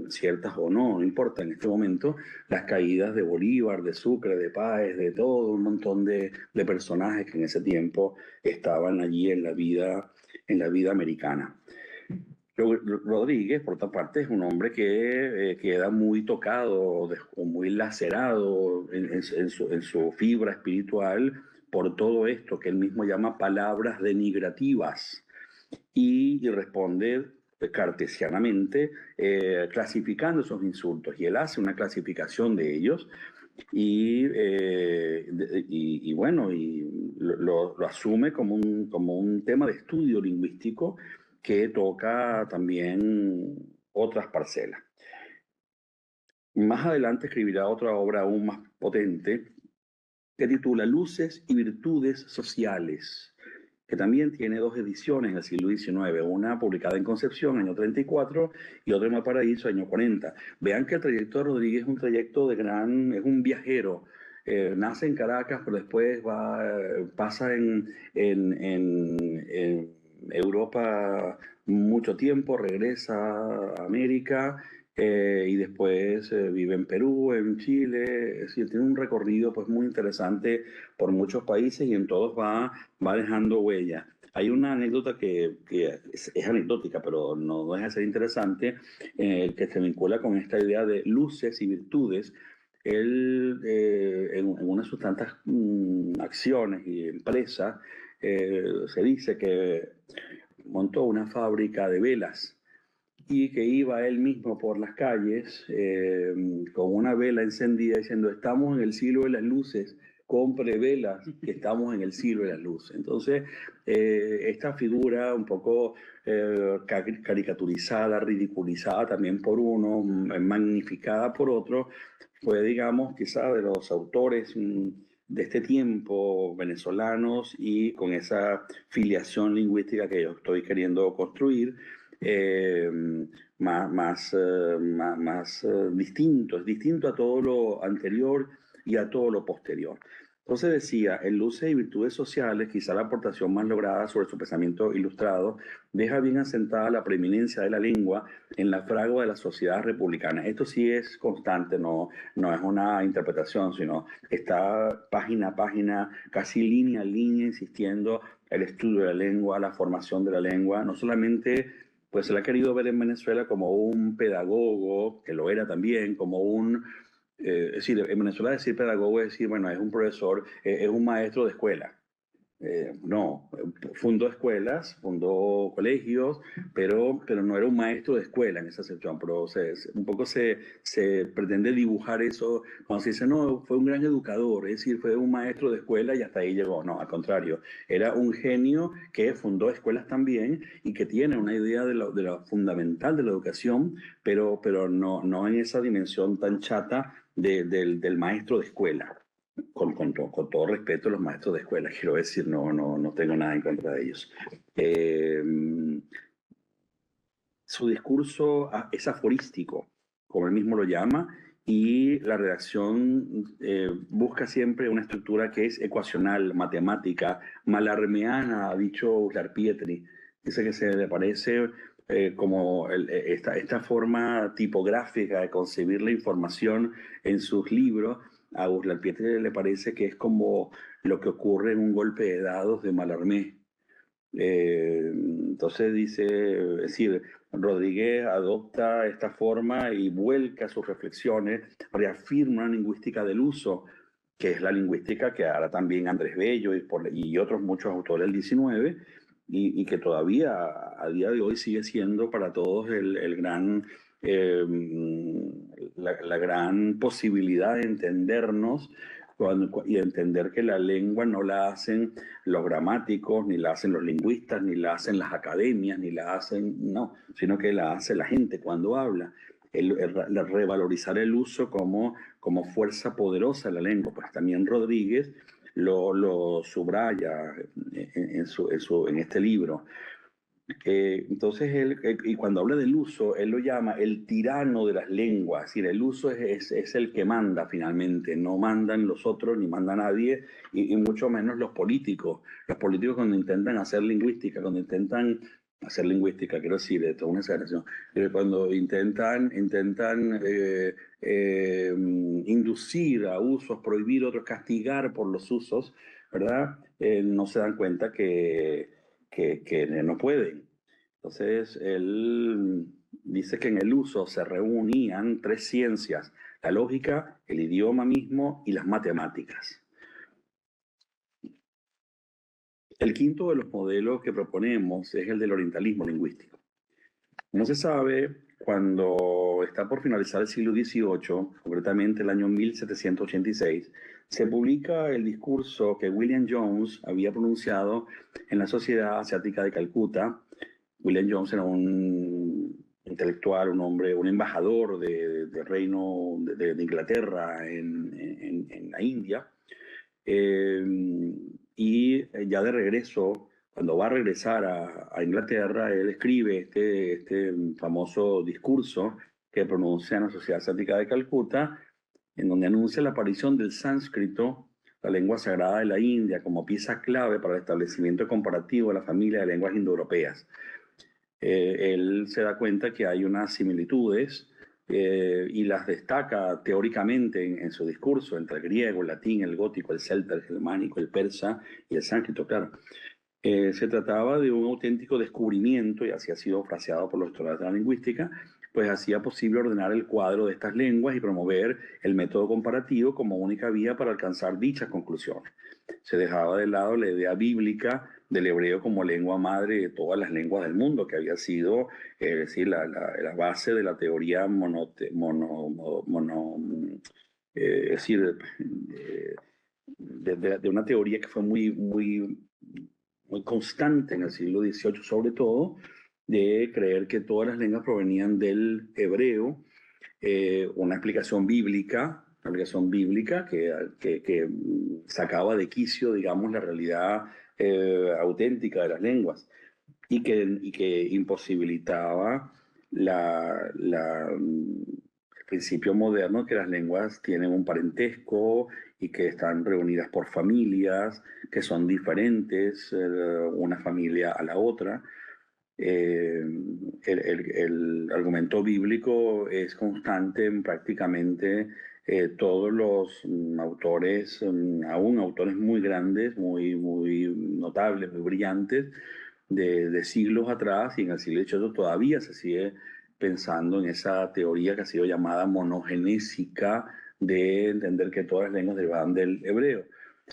ciertas o no, no importa en este momento, las caídas de Bolívar, de Sucre, de Páez, de todo un montón de personajes que en ese tiempo estaban allí en la vida americana. Rodríguez, por otra parte, es un hombre que queda muy tocado o muy lacerado en su fibra espiritual por todo esto que él mismo llama palabras denigrativas y responde cartesianamente clasificando esos insultos. Y él hace una clasificación de ellos y bueno, y lo asume como un tema de estudio lingüístico que toca también otras parcelas. Más adelante escribirá otra obra aún más potente que titula Luces y Virtudes Sociales, que también tiene dos ediciones en el siglo XIX, una publicada en Concepción, año 34, y otra en Valparaíso, año 40. Vean que el trayecto de Rodríguez es un trayecto es un viajero. Nace en Caracas, pero después pasa en Europa mucho tiempo, regresa a América, y después vive en Perú, en Chile, es decir, tiene un recorrido pues muy interesante por muchos países y en todos va dejando huella. Hay una anécdota que es anecdótica, pero no deja de ser interesante, que se vincula con esta idea de luces y virtudes. Él, en una de sus tantas acciones y empresas, se dice que montó una fábrica de velas y que iba él mismo por las calles con una vela encendida diciendo, estamos en el siglo de las luces, compre velas, que estamos en el siglo de las luces. Entonces, esta figura un poco caricaturizada, ridiculizada también por uno, magnificada por otro, fue, digamos, quizá de los autores de este tiempo venezolanos y con esa filiación lingüística que yo estoy queriendo construir, eh, más distinto, es distinto a todo lo anterior y a todo lo posterior. Entonces decía, en Luces y Virtudes Sociales, quizá la aportación más lograda sobre su pensamiento ilustrado, deja bien asentada la preeminencia de la lengua en la fragua de la sociedad republicana. Esto sí es constante, no es una interpretación, sino está página a página, casi línea a línea, insistiendo el estudio de la lengua, la formación de la lengua, no solamente pues se le ha querido ver en Venezuela como un pedagogo, que lo era también, como es decir, en Venezuela decir pedagogo es decir, bueno, es un profesor, es un maestro de escuela. No, fundó escuelas, fundó colegios, pero no era un maestro de escuela en esa sección. Pero un poco se pretende dibujar eso cuando se dice, no, fue un gran educador, es decir, fue un maestro de escuela y hasta ahí llegó. No, al contrario, era un genio que fundó escuelas también y que tiene una idea de lo fundamental de la educación, pero no en esa dimensión tan chata del maestro de escuela. Con todo respeto a los maestros de escuela, quiero decir, no tengo nada en contra de ellos. Eh, Su discurso es aforístico, como él mismo lo llama, y la redacción busca siempre una estructura que es ecuacional, matemática, malarmeana, ha dicho Uslar Pietri. Dice que se le parece como esta forma tipográfica de concebir la información en sus libros. A Uslar Pietri le parece que es como lo que ocurre en un golpe de dados de Mallarmé. Entonces dice, es decir, Rodríguez adopta esta forma y vuelca sus reflexiones, reafirma una lingüística del uso, que es la lingüística que ahora también Andrés Bello y otros muchos autores del 19, y que todavía a día de hoy sigue siendo para todos el gran, eh, la gran posibilidad de entendernos y entender que la lengua no la hacen los gramáticos, ni la hacen los lingüistas, ni la hacen las academias, ni la hacen, no, sino que la hace la gente cuando habla. Revalorizar el uso como fuerza poderosa de la lengua. Pues también Rodríguez lo subraya en este libro. Entonces, y cuando habla del uso, él lo llama el tirano de las lenguas. Es decir, el uso es el que manda finalmente. No mandan los otros ni manda nadie, y mucho menos los políticos. Los políticos cuando intentan hacer lingüística, quiero decir, esto es una exageración, cuando intentan inducir a usos, prohibir otros, castigar por los usos, ¿verdad? No se dan cuenta que no pueden. Entonces, él dice que en el uso se reunían tres ciencias: la lógica, el idioma mismo y las matemáticas. El quinto de los modelos que proponemos es el del orientalismo lingüístico. No se sabe, cuando está por finalizar el siglo XVIII, concretamente el año 1786, se publica el discurso que William Jones había pronunciado en la Sociedad Asiática de Calcuta. William Jones era un intelectual, un hombre, un embajador del reino de Inglaterra en la India. Y ya de regreso, cuando va a regresar a Inglaterra, él escribe este famoso discurso que pronuncia en la Sociedad Asiática de Calcuta, en donde anuncia la aparición del sánscrito, la lengua sagrada de la India, como pieza clave para el establecimiento comparativo de la familia de lenguas indoeuropeas. Él se da cuenta que hay unas similitudes y las destaca teóricamente en su discurso entre el griego, el latín, el gótico, el celta, el germánico, el persa y el sánscrito, claro. Se trataba de un auténtico descubrimiento, y así ha sido fraseado por los historiadores de la lingüística, pues hacía posible ordenar el cuadro de estas lenguas y promover el método comparativo como única vía para alcanzar dichas conclusiones. Se dejaba de lado la idea bíblica del hebreo como lengua madre de todas las lenguas del mundo, que había sido decir, la base de la teoría es decir, de una teoría que fue muy constante en el siglo XVIII, sobre todo, de creer que todas las lenguas provenían del hebreo. Una explicación bíblica que sacaba de quicio, digamos, la realidad auténtica de las lenguas, y que imposibilitaba el principio moderno, que las lenguas tienen un parentesco y que están reunidas por familias que son diferentes una familia a la otra. El argumento bíblico es constante en prácticamente todos los autores, aún autores muy grandes, muy notables, muy brillantes, de siglos atrás, y en el siglo XVIII todavía se sigue pensando en esa teoría que ha sido llamada monogenésica, de entender que todas las lenguas derivaban del hebreo.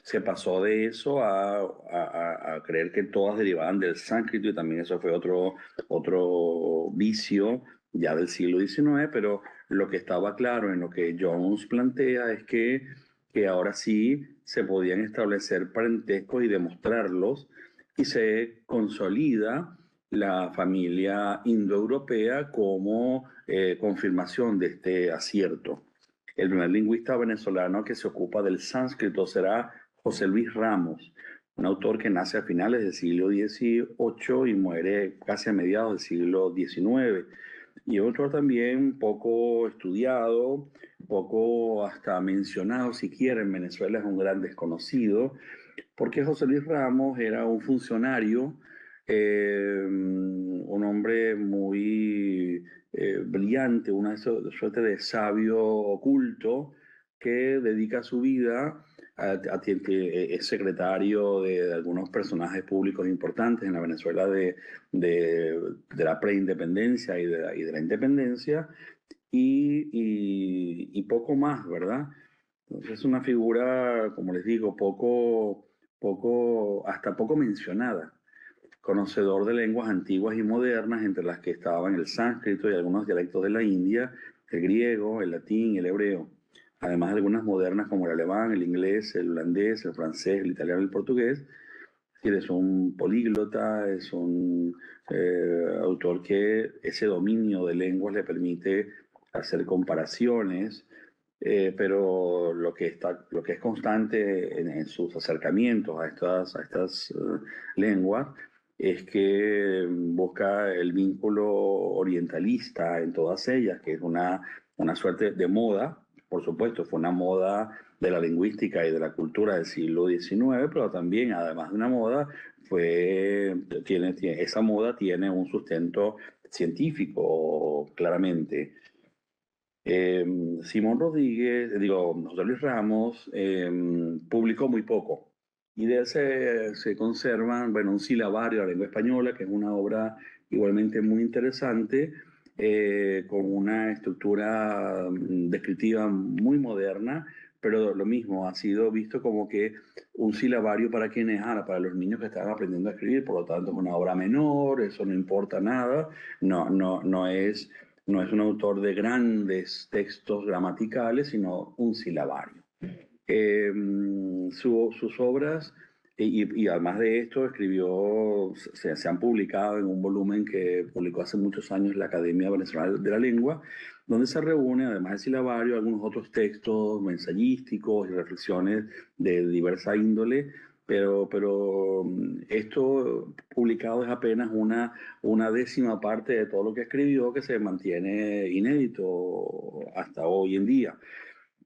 Se pasó de eso a creer que todas derivaban del sánscrito, y también eso fue otro vicio ya del siglo XIX, pero lo que estaba claro en lo que Jones plantea es que ahora sí se podían establecer parentescos y demostrarlos, y se consolida la familia indoeuropea como confirmación de este acierto. El primer lingüista venezolano que se ocupa del sánscrito será José Luis Ramos, un autor que nace a finales del siglo XVIII y muere casi a mediados del siglo XIX. Y otro también poco estudiado, poco hasta mencionado siquiera en Venezuela, es un gran desconocido, porque José Luis Ramos era un funcionario, un hombre muy brillante, una suerte de sabio oculto, que dedica su vida que es secretario de algunos personajes públicos importantes en la Venezuela de la preindependencia y de la independencia, y poco más, ¿verdad? Entonces es una figura, como les digo, hasta poco mencionada, conocedor de lenguas antiguas y modernas, entre las que estaban el sánscrito y algunos dialectos de la India, el griego, el latín y el hebreo, además de algunas modernas como el alemán, el inglés, el holandés, el francés, el italiano y el portugués. Es decir, es un políglota, es un autor que ese dominio de lenguas le permite hacer comparaciones, pero lo que es constante en sus acercamientos a estas lenguas es que busca el vínculo orientalista en todas ellas, que es una suerte de moda, por supuesto, fue una moda de la lingüística y de la cultura del siglo XIX, pero también, además de una moda, esa moda tiene un sustento científico, claramente. Simón Rodríguez, digo, José Luis Ramos, publicó muy poco. Y de él se conservan, bueno, un silabario de la lengua española, que es una obra igualmente muy interesante, con una estructura descriptiva muy moderna, pero lo mismo, ha sido visto como que un silabario para quienes, para los niños que estaban aprendiendo a escribir, por lo tanto es una obra menor, eso no importa nada, no es un autor de grandes textos gramaticales, sino un silabario. Eh, Sus obras, y además de esto, se han publicado en un volumen que publicó hace muchos años la Academia Venezolana de la Lengua, donde se reúne, además del silabario, algunos otros textos ensayísticos y reflexiones de diversa índole, pero esto publicado es apenas una décima parte de todo lo que escribió, que se mantiene inédito hasta hoy en día.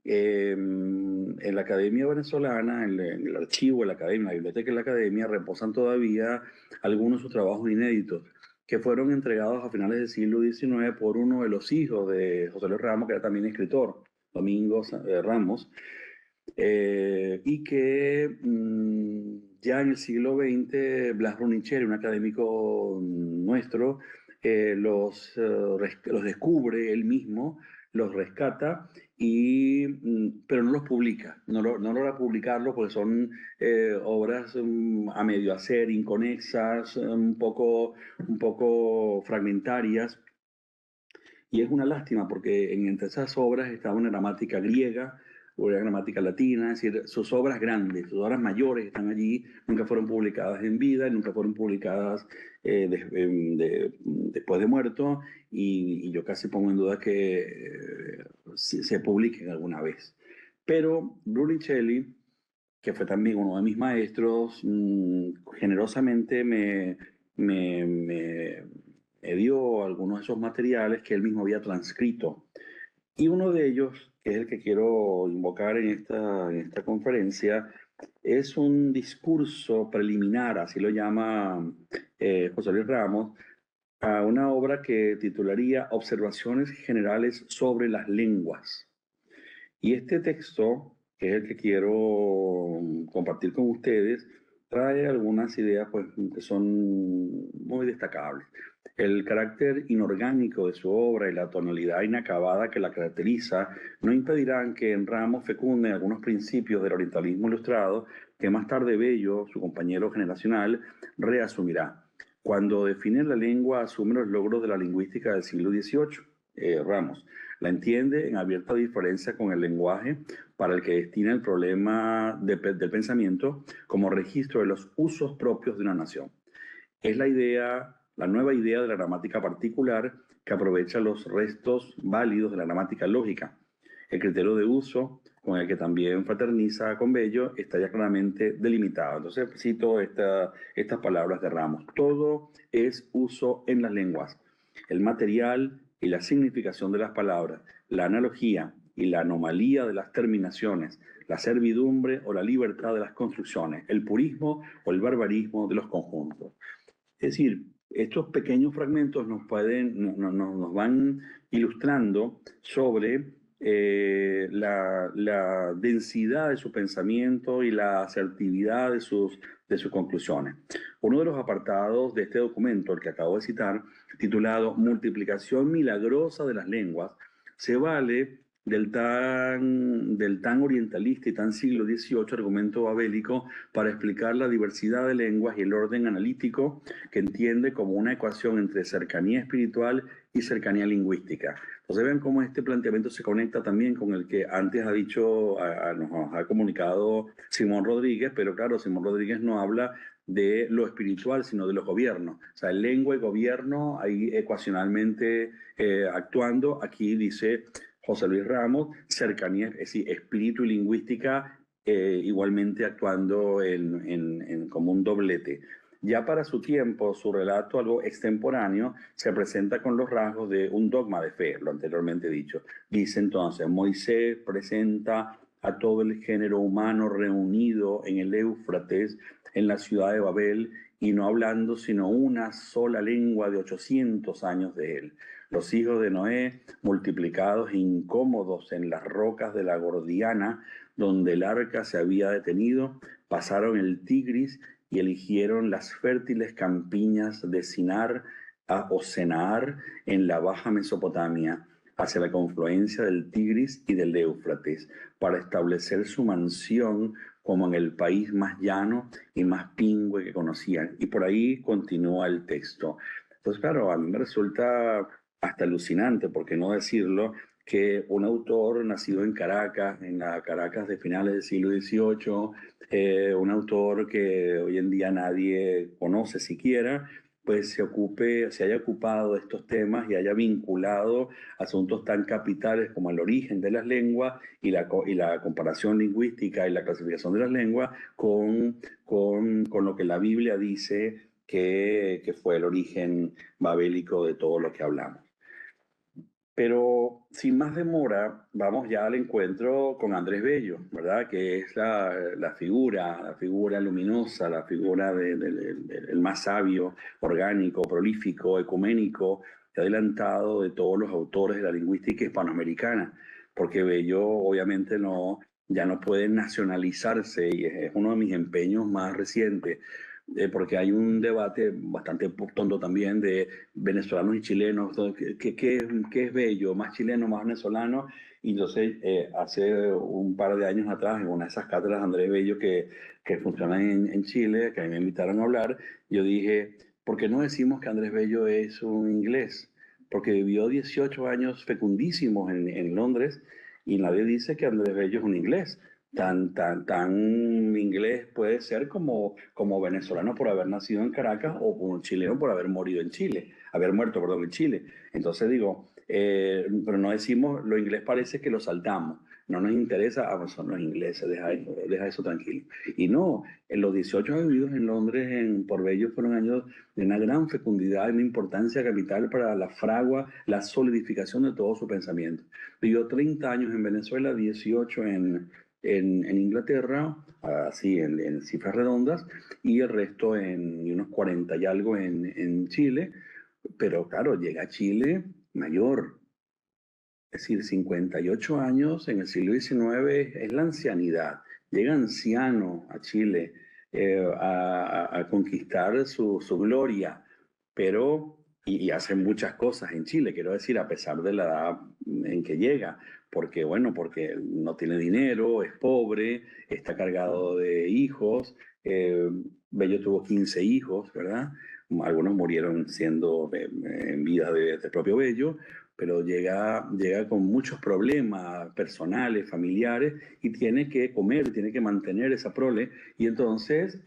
En la Academia Venezolana, en el archivo de la Academia, en la biblioteca de la Academia, reposan todavía algunos de sus trabajos inéditos que fueron entregados a finales del siglo XIX por uno de los hijos de José Luis Ramos, que era también escritor, Domingo Ramos, y que ya en el siglo XX Blas Brunicheri, un académico nuestro, los descubre él mismo, los rescata, pero no los publica, no logra publicarlos porque son obras a medio hacer, inconexas, un poco fragmentarias. Y es una lástima porque entre esas obras estaba una gramática griega, una gramática latina, es decir, sus obras grandes, sus obras mayores están allí, nunca fueron publicadas en vida, nunca fueron publicadas después de muerto, y yo casi pongo en duda que se publiquen alguna vez. Pero Brunicelli, que fue también uno de mis maestros, generosamente me dio algunos de esos materiales que él mismo había transcrito. Y uno de ellos, que es el que quiero invocar en esta conferencia, es un discurso preliminar, así lo llama José Luis Ramos, a una obra que titularía Observaciones Generales sobre las Lenguas. Y este texto, que es el que quiero compartir con ustedes, trae algunas ideas pues, que son muy destacables. El carácter inorgánico de su obra y la tonalidad inacabada que la caracteriza no impedirán que en Ramos fecunde algunos principios del orientalismo ilustrado que más tarde Bello, su compañero generacional, reasumirá. Cuando define la lengua, asume los logros de la lingüística del siglo XVIII. Ramos la entiende en abierta diferencia con el lenguaje para el que destina el problema del pensamiento como registro de los usos propios de una nación. Es la nueva idea de la gramática particular que aprovecha los restos válidos de la gramática lógica. El criterio de uso, con el que también fraterniza con Bello, está ya claramente delimitado. Entonces cito estas palabras de Ramos. Todo es uso en las lenguas. El material y la significación de las palabras, la analogía y la anomalía de las terminaciones, la servidumbre o la libertad de las construcciones, el purismo o el barbarismo de los conjuntos. Es decir, estos pequeños fragmentos nos van ilustrando sobre la densidad de su pensamiento y la asertividad de sus conclusiones. Uno de los apartados de este documento, el que acabo de citar, titulado Multiplicación milagrosa de las lenguas, se vale del tan orientalista y tan siglo XVIII argumento babélico para explicar la diversidad de lenguas y el orden analítico que entiende como una ecuación entre cercanía espiritual y cercanía lingüística. Entonces vean cómo este planteamiento se conecta también con el que antes ha dicho, nos ha comunicado Simón Rodríguez, pero claro, Simón Rodríguez no habla de lo espiritual, sino de los gobiernos. O sea, lengua y gobierno ahí ecuacionalmente actuando. Aquí dice José Luis Ramos, cercanía, es decir, espíritu y lingüística igualmente actuando como un doblete. ya para su tiempo, su relato, algo extemporáneo, se presenta con los rasgos de un dogma de fe, lo anteriormente dicho. Dice entonces, Moisés presenta a todo el género humano reunido en el Éufrates, en la ciudad de Babel, y no hablando sino una sola lengua de 800 años de él. Los hijos de Noé, multiplicados e incómodos en las rocas de la Gordiana, donde el arca se había detenido, pasaron el Tigris y eligieron las fértiles campiñas de Sinar o Senaar en la Baja Mesopotamia, hacia la confluencia del Tigris y del Éufrates, para establecer su mansión como en el país más llano y más pingüe que conocían. Y por ahí continúa el texto. Entonces, claro, a mí me resulta hasta alucinante, por qué no decirlo, que un autor nacido en Caracas, en la Caracas de finales del siglo XVIII, un autor que hoy en día nadie conoce siquiera, pues se haya ocupado de estos temas y haya vinculado asuntos tan capitales como el origen de las lenguas y la comparación lingüística y la clasificación de las lenguas con lo que la Biblia dice que fue el origen babélico de todo lo que hablamos. Pero sin más demora, vamos ya al encuentro con Andrés Bello, ¿verdad? Que es la figura luminosa, la figura del más sabio, orgánico, prolífico, ecuménico, adelantado de todos los autores de la lingüística hispanoamericana, porque Bello obviamente ya no puede nacionalizarse y es uno de mis empeños más recientes porque hay un debate bastante tonto también de venezolanos y chilenos, ¿qué es Bello? ¿Más chileno, más venezolano? Y entonces, hace un par de años atrás, en una de esas cátedras de Andrés Bello que funcionan en Chile, que a mí me invitaron a hablar, yo dije, ¿por qué no decimos que Andrés Bello es un inglés? Porque vivió 18 años fecundísimos en Londres y nadie dice que Andrés Bello es un inglés tan inglés puede ser como venezolano por haber nacido en Caracas o como chileno por haber morido en Chile, haber muerto, perdón, en Chile. Entonces digo, pero no decimos, lo inglés parece que lo saltamos, no nos interesa, son los ingleses, deja eso tranquilo. Y no, en los 18 años vividos en Londres por Bello fueron años de una gran fecundidad y una importancia capital para la fragua, la solidificación de todo su pensamiento. Vivió 30 años en Venezuela, 18 en Inglaterra, así en cifras redondas, y el resto y unos 40 y algo en Chile, pero claro, llega a Chile mayor, es decir, 58 años en el siglo XIX es la ancianidad, llega anciano a Chile a conquistar su gloria, pero y hace muchas cosas en Chile, quiero decir, a pesar de la edad en que llega, porque bueno, porque no tiene dinero, es pobre, está cargado de hijos, Bello tuvo 15 hijos, ¿verdad? Algunos murieron siendo en vida del propio Bello, pero llega con muchos problemas personales, familiares, y tiene que comer, tiene que mantener esa prole, y entonces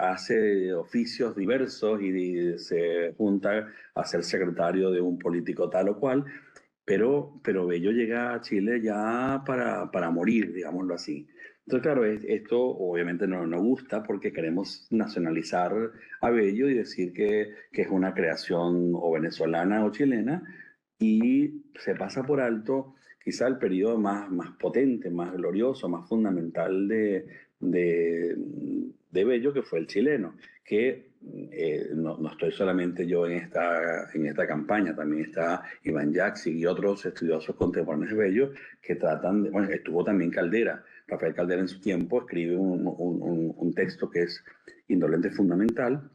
hace oficios diversos y se junta a ser secretario de un político tal o cual, pero Bello llega a Chile ya para morir, digámoslo así. Entonces, claro, esto obviamente no nos gusta porque queremos nacionalizar a Bello y decir que es una creación o venezolana o chilena y se pasa por alto quizá el periodo más potente, más glorioso, más fundamental de, de Bello, que fue el chileno, que no estoy solamente yo en esta campaña, también está Iván Jaxi y otros estudiosos contemporáneos de Bello que tratan de, bueno, estuvo también Caldera. Rafael Caldera en su tiempo escribe un texto que es Indolente Fundamental,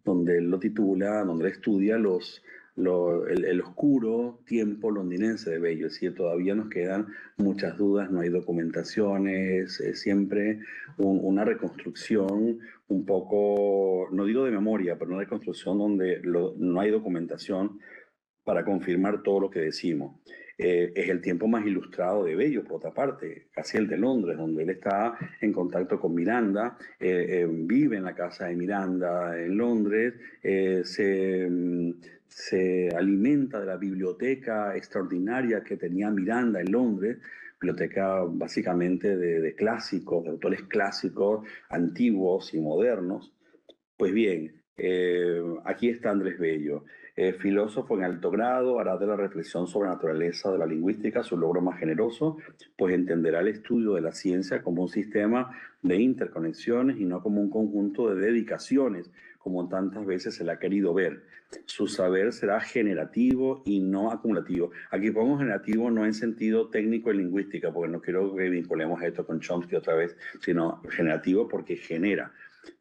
donde él lo titula, donde él estudia el oscuro tiempo londinense de Bello. Es decir, todavía nos quedan muchas dudas, no hay documentaciones, siempre una reconstrucción un poco, no digo de memoria, pero una reconstrucción donde no hay documentación para confirmar todo lo que decimos. Es el tiempo más ilustrado de Bello, por otra parte, casi el de Londres, donde él está en contacto con Miranda, vive en la casa de Miranda en Londres, se alimenta de la biblioteca extraordinaria que tenía Miranda en Londres, biblioteca básicamente de clásicos, de autores clásicos, antiguos y modernos. Pues bien, aquí está Andrés Bello, filósofo en alto grado, hará de la reflexión sobre la naturaleza de la lingüística su logro más generoso, pues entenderá el estudio de la ciencia como un sistema de interconexiones y no como un conjunto de dedicaciones, como tantas veces se le ha querido ver. Su saber será generativo y no acumulativo. Aquí pongo generativo no en sentido técnico y lingüística, porque no quiero que vinculemos esto con Chomsky otra vez, sino generativo porque genera,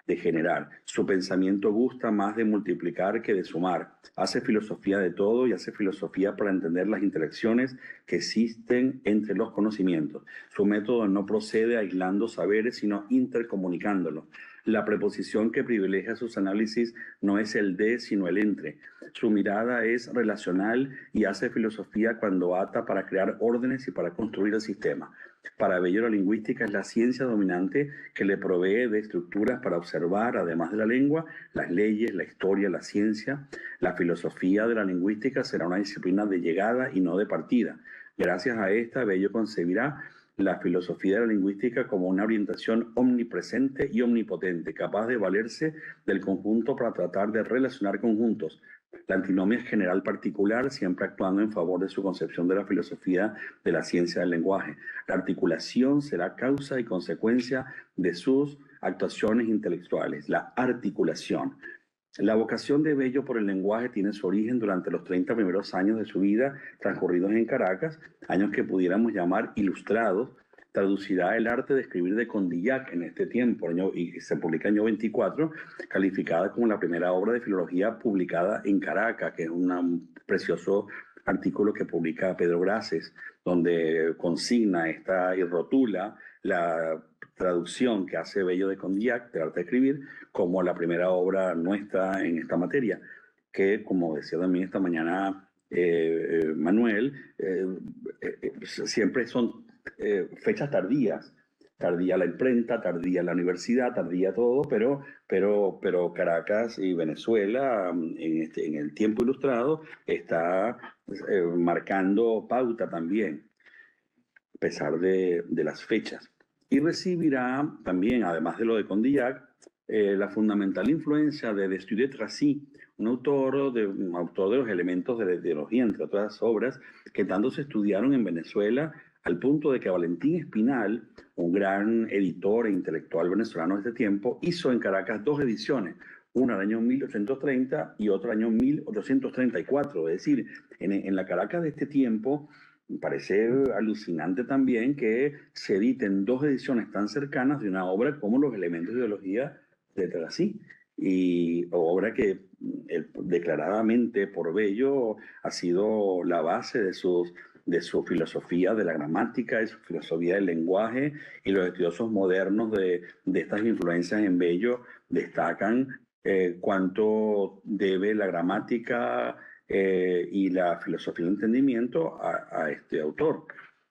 de generar. Su pensamiento gusta más de multiplicar que de sumar. Hace filosofía de todo y hace filosofía para entender las interacciones que existen entre los conocimientos. Su método no procede aislando saberes, sino intercomunicándolos. La preposición que privilegia sus análisis no es el de, sino el entre. Su mirada es relacional y hace filosofía cuando ata para crear órdenes y para construir el sistema. Para Bello, la lingüística es la ciencia dominante que le provee de estructuras para observar, además de la lengua, las leyes, la historia, la ciencia. La filosofía de la lingüística será una disciplina de llegada y no de partida. Gracias a esta, Bello concebirá la filosofía de la lingüística como una orientación omnipresente y omnipotente, capaz de valerse del conjunto para tratar de relacionar conjuntos. La antinomia general particular, siempre actuando en favor de su concepción de la filosofía de la ciencia del lenguaje. La articulación será causa y consecuencia de sus actuaciones intelectuales. La articulación. La vocación de Bello por el lenguaje tiene su origen durante los 30 primeros años de su vida transcurridos en Caracas, años que pudiéramos llamar ilustrados. Traducirá el arte de escribir de Condillac en este tiempo, y se publica en año 24, calificada como la primera obra de filología publicada en Caracas, que es un precioso artículo que publica Pedro Grases, donde consigna y rotula la traducción que hace Bello de Condillac, del arte de escribir, como la primera obra nuestra en esta materia, que, como decía también esta mañana Manuel, siempre son fechas tardías. Tardía la imprenta, tardía la universidad, tardía todo, pero Caracas y Venezuela en el tiempo ilustrado está marcando pauta también, a pesar de las fechas. Y recibirá también, además de lo de Condillac, la fundamental influencia de Destudier-Tracy, un autor de los elementos de la ideología, entre otras obras, que tanto se estudiaron en Venezuela, al punto de que Valentín Espinal, un gran editor e intelectual venezolano de este tiempo, hizo en Caracas 2 ediciones, una en el año 1830 y otra en el año 1834. Es decir, en la Caracas de este tiempo, me parece alucinante también que se editen 2 ediciones tan cercanas de una obra como Los elementos de ideología de Tracy, y obra que declaradamente por Bello ha sido la base de su filosofía de la gramática, de su filosofía del lenguaje, y los estudiosos modernos de estas influencias en Bello destacan cuánto debe la gramática y la filosofía del entendimiento a este autor.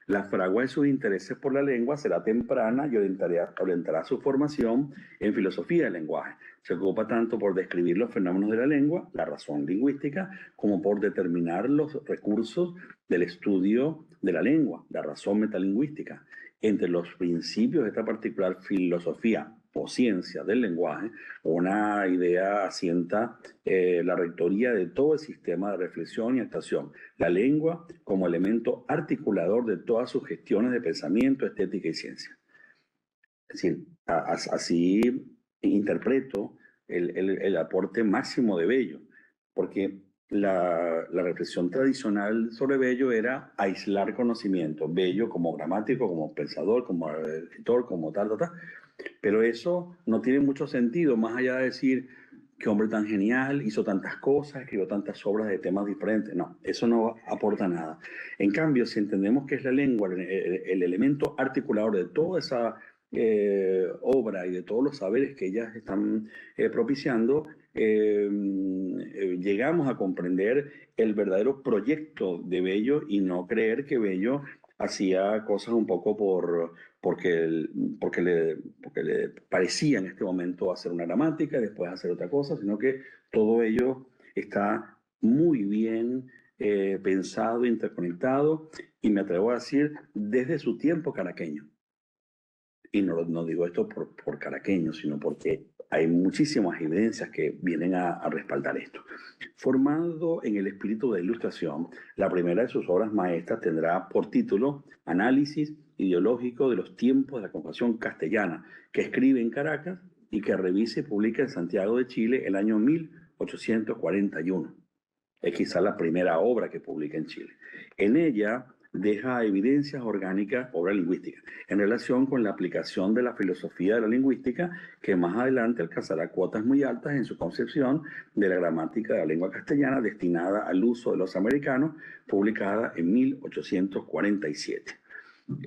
La fragua de sus intereses por la lengua será temprana y orientará su formación en filosofía del lenguaje. Se ocupa tanto por describir los fenómenos de la lengua, la razón lingüística, como por determinar los recursos del estudio de la lengua, la razón metalingüística. Entre los principios de esta particular filosofía o ciencia del lenguaje, una idea asienta la rectoría de todo el sistema de reflexión y actuación. La lengua como elemento articulador de todas sus gestiones de pensamiento, estética y ciencia. Es decir, así interpreto el aporte máximo de Bello, porque la reflexión tradicional sobre Bello era aislar conocimiento, Bello como gramático, como pensador, como escritor, como tal, tal, tal. Pero eso no tiene mucho sentido, más allá de decir qué hombre tan genial, hizo tantas cosas, escribió tantas obras de temas diferentes. No, eso no aporta nada. En cambio, si entendemos que es la lengua el elemento articulador de toda esa obra y de todos los saberes que ellas están propiciando, llegamos a comprender el verdadero proyecto de Bello y no creer que Bello hacía cosas un poco porque le parecía en este momento hacer una gramática y después hacer otra cosa, sino que todo ello está muy bien pensado, interconectado, y me atrevo a decir, desde su tiempo caraqueño. Y no digo esto por caraqueño, sino porque hay muchísimas evidencias que vienen a respaldar esto. Formado en el espíritu de ilustración, la primera de sus obras maestras tendrá por título Análisis ideológico de los tiempos de la compasión castellana, que escribe en Caracas y que revisa y publica en Santiago de Chile el año 1841. Es quizá la primera obra que publica en Chile. En ella deja evidencias orgánicas, obra lingüística, en relación con la aplicación de la filosofía de la lingüística, que más adelante alcanzará cuotas muy altas en su concepción de la gramática de la lengua castellana destinada al uso de los americanos, publicada en 1847.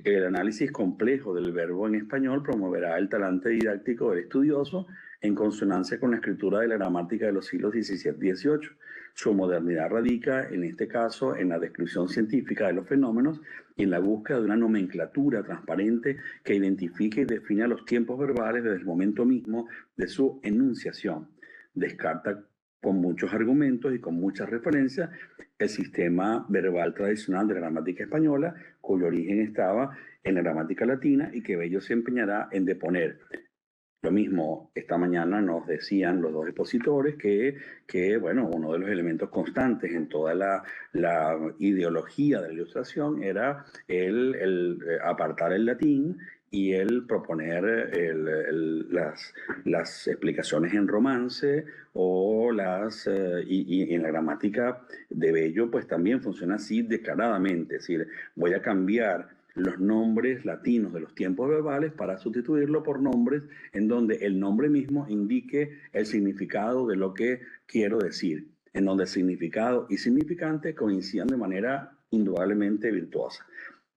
El análisis complejo del verbo en español promoverá el talante didáctico del estudioso en consonancia con la escritura de la gramática de los siglos XVII y XVIII. Su modernidad radica, en este caso, en la descripción científica de los fenómenos y en la búsqueda de una nomenclatura transparente que identifique y defina los tiempos verbales desde el momento mismo de su enunciación. Descarta con muchos argumentos y con muchas referencias el sistema verbal tradicional de la gramática española, cuyo origen estaba en la gramática latina y que Bello se empeñará en deponer. Lo mismo, esta mañana nos decían los dos expositores que bueno, uno de los elementos constantes en toda la ideología de la ilustración era el apartar el latín y el proponer las explicaciones en romance o y en la gramática de Bello pues también funciona así declaradamente, es decir, voy a cambiar los nombres latinos de los tiempos verbales para sustituirlo por nombres en donde el nombre mismo indique el significado de lo que quiero decir, en donde el significado y significante coincidan de manera indudablemente virtuosa,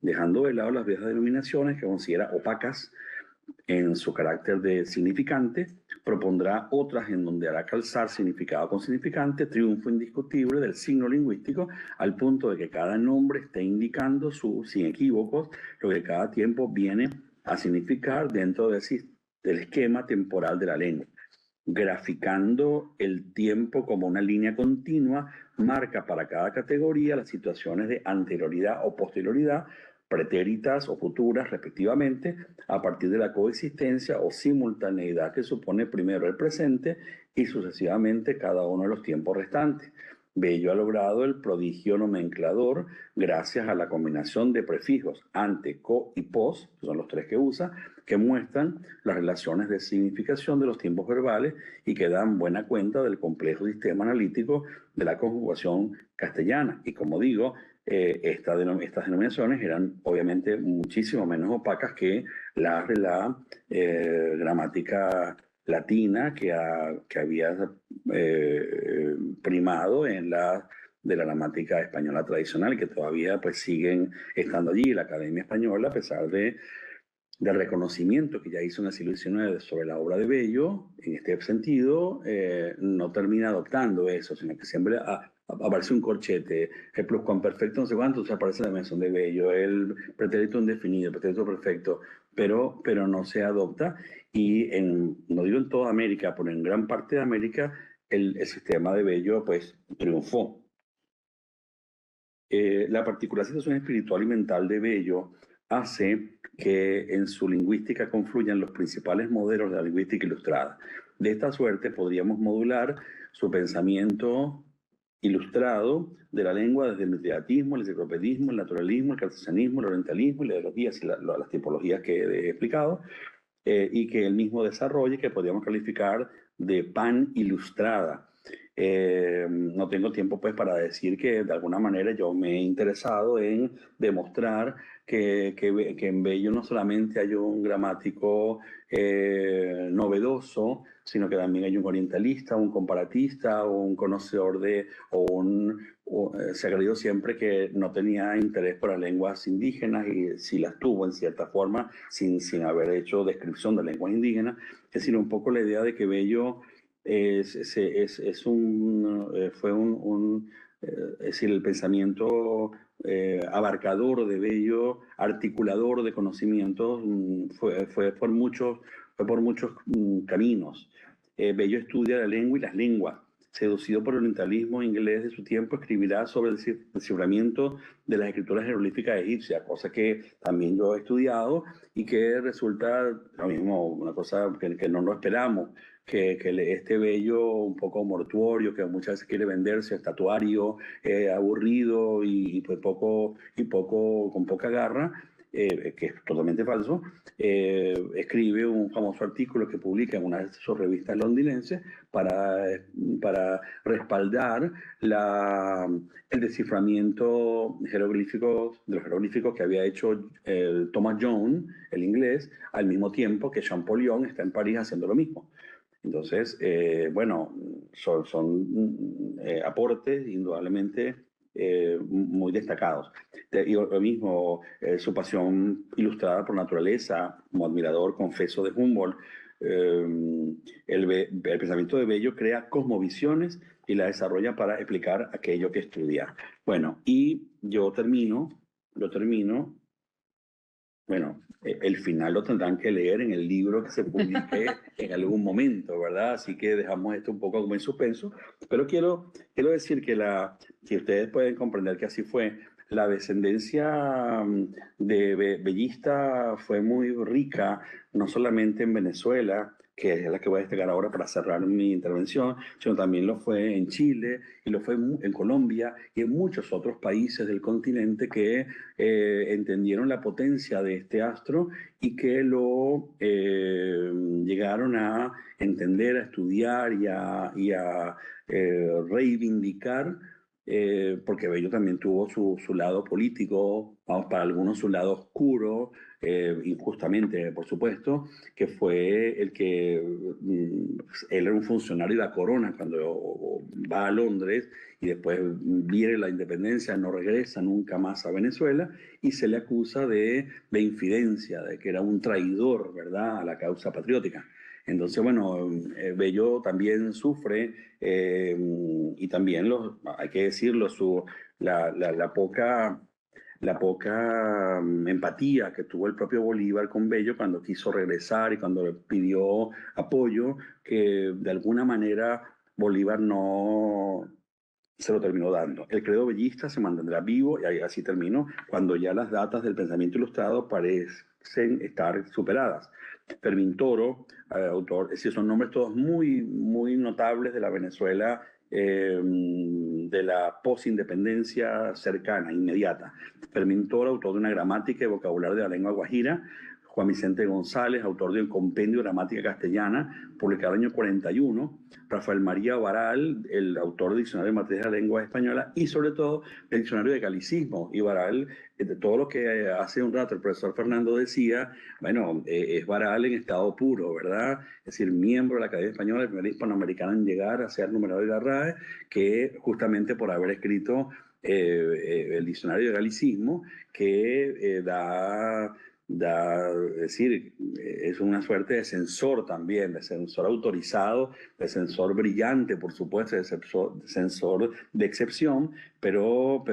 dejando de lado las viejas denominaciones que considera opacas en su carácter de significante, propondrá otras en donde hará calzar significado con significante, triunfo indiscutible del signo lingüístico, al punto de que cada nombre esté indicando sin equívocos lo que cada tiempo viene a significar dentro del esquema temporal de la lengua. Graficando el tiempo como una línea continua, marca para cada categoría las situaciones de anterioridad o posterioridad, pretéritas o futuras respectivamente, a partir de la coexistencia o simultaneidad que supone primero el presente y sucesivamente cada uno de los tiempos restantes. Bello ha logrado el prodigio nomenclador gracias a la combinación de prefijos ante, co y pos, que son los tres que usa, que muestran las relaciones de significación de los tiempos verbales y que dan buena cuenta del complejo sistema analítico de la conjugación castellana. Y como digo, estas denominaciones eran obviamente muchísimo menos opacas que las de la gramática latina que había primado en de la gramática española tradicional, que todavía pues siguen estando allí. La Academia Española, a pesar del reconocimiento que ya hizo en el siglo XIX sobre la obra de Bello, en este sentido, no termina adoptando eso, sino que siempre aparece un corchete, el pluscuamperfecto no sé cuánto, o sea, aparece la mención de Bello, el pretérito indefinido, el pretérito perfecto, pero no se adopta, y no digo en toda América, pero en gran parte de América, el sistema de Bello pues triunfó. La particular situación espiritual y mental de Bello hace que en su lingüística confluyan los principales modelos de la lingüística ilustrada. De esta suerte podríamos modular su pensamiento ilustrado de la lengua desde el literalismo, el enciclopedismo, el naturalismo, el cartesianismo, el orientalismo y las ideologías y las tipologías que he explicado, y que él mismo desarrolle, que podríamos calificar de pan ilustrada. No tengo tiempo pues para decir que de alguna manera yo me he interesado en demostrar que en Bello no solamente hay un gramático novedoso, sino que también hay un orientalista, un comparatista, un conocedor se ha creído siempre que no tenía interés por las lenguas indígenas y si las tuvo en cierta forma, sin haber hecho descripción de lenguas indígenas, es decir, un poco la idea de que Bello es decir, el pensamiento abarcador de Bello, articulador de conocimientos, fue por muchos caminos. Bello estudia la lengua y las lenguas, seducido por el orientalismo inglés de su tiempo, escribirá sobre el desciframiento de las escrituras jeroglíficas egipcias, cosa que también yo he estudiado y que resulta lo mismo, una cosa que no lo esperamos, que este bello un poco mortuorio, que muchas veces quiere venderse, estatuario, aburrido pues con poca garra, que es totalmente falso, escribe un famoso artículo que publica en una de sus revistas londinenses para respaldar el desciframiento de los jeroglíficos que había hecho Thomas Jones, el inglés, al mismo tiempo que Champollion está en París haciendo lo mismo. Entonces, bueno, son aportes indudablemente muy destacados. Y lo mismo, su pasión ilustrada por naturaleza, como admirador confeso de Humboldt, el pensamiento de Bello crea cosmovisiones y la desarrolla para explicar aquello que estudia. Bueno, y yo termino, bueno, el final lo tendrán que leer en el libro que se publique en algún momento, ¿verdad? Así que dejamos esto un poco como en suspenso, pero quiero decir que ustedes pueden comprender que así fue. La descendencia de Bellista fue muy rica, no solamente en Venezuela, que es la que voy a destacar ahora para cerrar mi intervención, sino también lo fue en Chile y lo fue en Colombia y en muchos otros países del continente que entendieron la potencia de este astro y que lo llegaron a entender, a estudiar y a reivindicar, porque Bello también tuvo su lado político, vamos, para algunos su lado oscuro, injustamente, por supuesto, que fue el que él era un funcionario de la corona cuando va a Londres y después viene la independencia, no regresa nunca más a Venezuela y se le acusa de infidencia, de que era un traidor, ¿verdad?, a la causa patriótica. Entonces, bueno, Bello también sufre y también, hay que decirlo, la poca empatía que tuvo el propio Bolívar con Bello cuando quiso regresar y cuando le pidió apoyo, que de alguna manera Bolívar no se lo terminó dando. El credo bellista se mantendrá vivo, y así terminó, cuando ya las datas del pensamiento ilustrado parecen estar superadas. Fermín Toro, autor, es decir, son nombres todos muy, muy notables de la Venezuela de la posindependencia cercana, inmediata. Fermín Toro, autor de una gramática y vocabulario de la lengua guajira. Juan Vicente González, autor de un compendio de gramática castellana, publicado en el año 41. Rafael María Baral, el autor del diccionario de materia de la lengua española y sobre todo el diccionario de galicismo. Y Baral, de todo lo que hace un rato el profesor Fernando decía, bueno, es Baral en estado puro, ¿verdad? Es decir, miembro de la Academia Española, el primer hispanoamericano en llegar a ser numerador de la RAE, que justamente por haber escrito el diccionario de galicismo, que es decir, es una suerte de censor también, de censor autorizado, de censor brillante, por supuesto, de censor de excepción, pero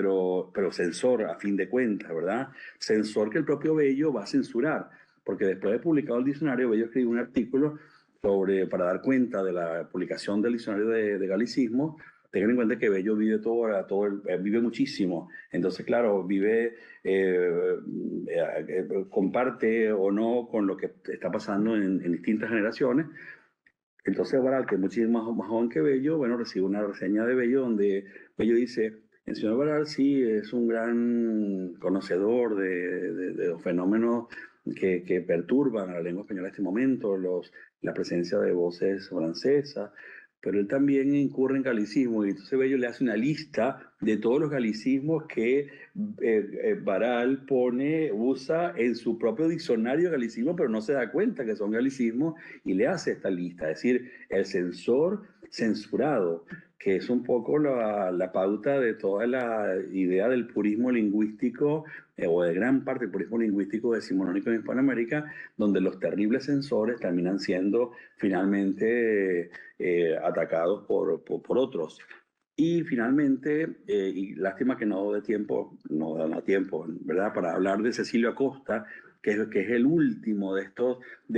censor a fin de cuentas, ¿verdad? Censor que el propio Bello va a censurar, porque después de publicado el diccionario, Bello escribió un artículo para dar cuenta de la publicación del diccionario de galicismo. Tengan en cuenta que Bello vive vive muchísimo. Entonces, claro, comparte o no con lo que está pasando en distintas generaciones. Entonces, Baral, que es muchísimo más joven que Bello, bueno, recibe una reseña de Bello donde Bello dice: el señor Baral sí es un gran conocedor de los fenómenos que perturban a la lengua española en este momento, la presencia de voces francesas, pero él también incurre en galicismo, y entonces Bello le hace una lista de todos los galicismos que Baral usa en su propio diccionario de galicismo, pero no se da cuenta que son galicismos, y le hace esta lista, es decir, el censor censurado, que es un poco la pauta de toda la idea del purismo lingüístico, o de gran parte del purismo lingüístico decimonónico en Hispanoamérica, donde los terribles censores terminan siendo finalmente atacados por otros. Y finalmente, y lástima que no da tiempo, ¿verdad?, para hablar de Cecilio Acosta, que es el último de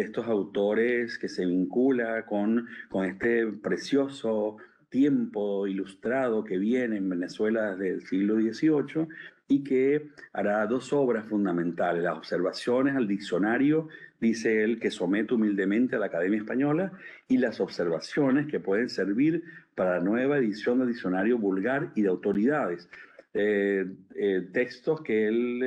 estos autores que se vincula con este precioso tiempo ilustrado que viene en Venezuela desde el siglo XVIII y que hará dos obras fundamentales: las observaciones al diccionario, dice él, que somete humildemente a la Academia Española, y las observaciones que pueden servir para la nueva edición del diccionario vulgar y de autoridades. Textos que él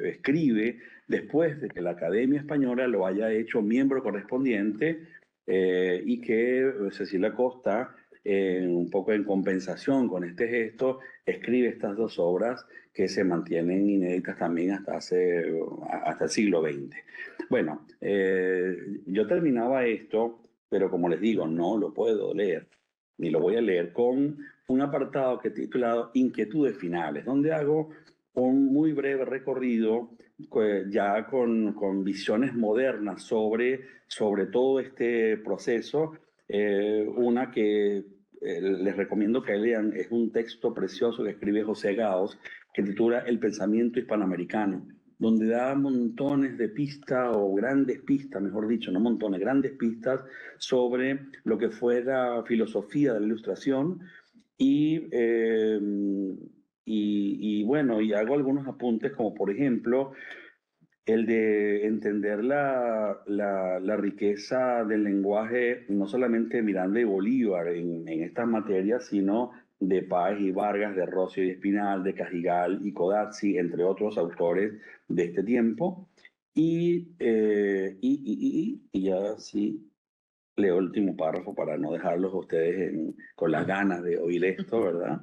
escribe después de que la Academia Española lo haya hecho miembro correspondiente, y que Cecilia Costa, un poco en compensación con este gesto, escribe estas dos obras que se mantienen inéditas también hasta el siglo XX. Bueno, yo terminaba esto, pero como les digo, no lo puedo leer, ni lo voy a leer, con un apartado que he titulado Inquietudes Finales, donde hago un muy breve recorrido ya con visiones modernas sobre todo este proceso. Una que les recomiendo que lean es un texto precioso que escribe José Gaos, que titula El pensamiento hispanoamericano, donde da montones de pistas, o grandes pistas, mejor dicho, no montones, grandes pistas sobre lo que fue la filosofía de la Ilustración. Y, eh, y bueno, y hago algunos apuntes, como por ejemplo el de entender la riqueza del lenguaje, no solamente de Miranda y Bolívar en estas materias, sino de Páez y Vargas, de Rossi y Espinal, de Cajigal y Codazzi, entre otros autores de este tiempo. Y ya sí, leo el último párrafo para no dejarlos a ustedes con las ganas de oír esto, ¿verdad?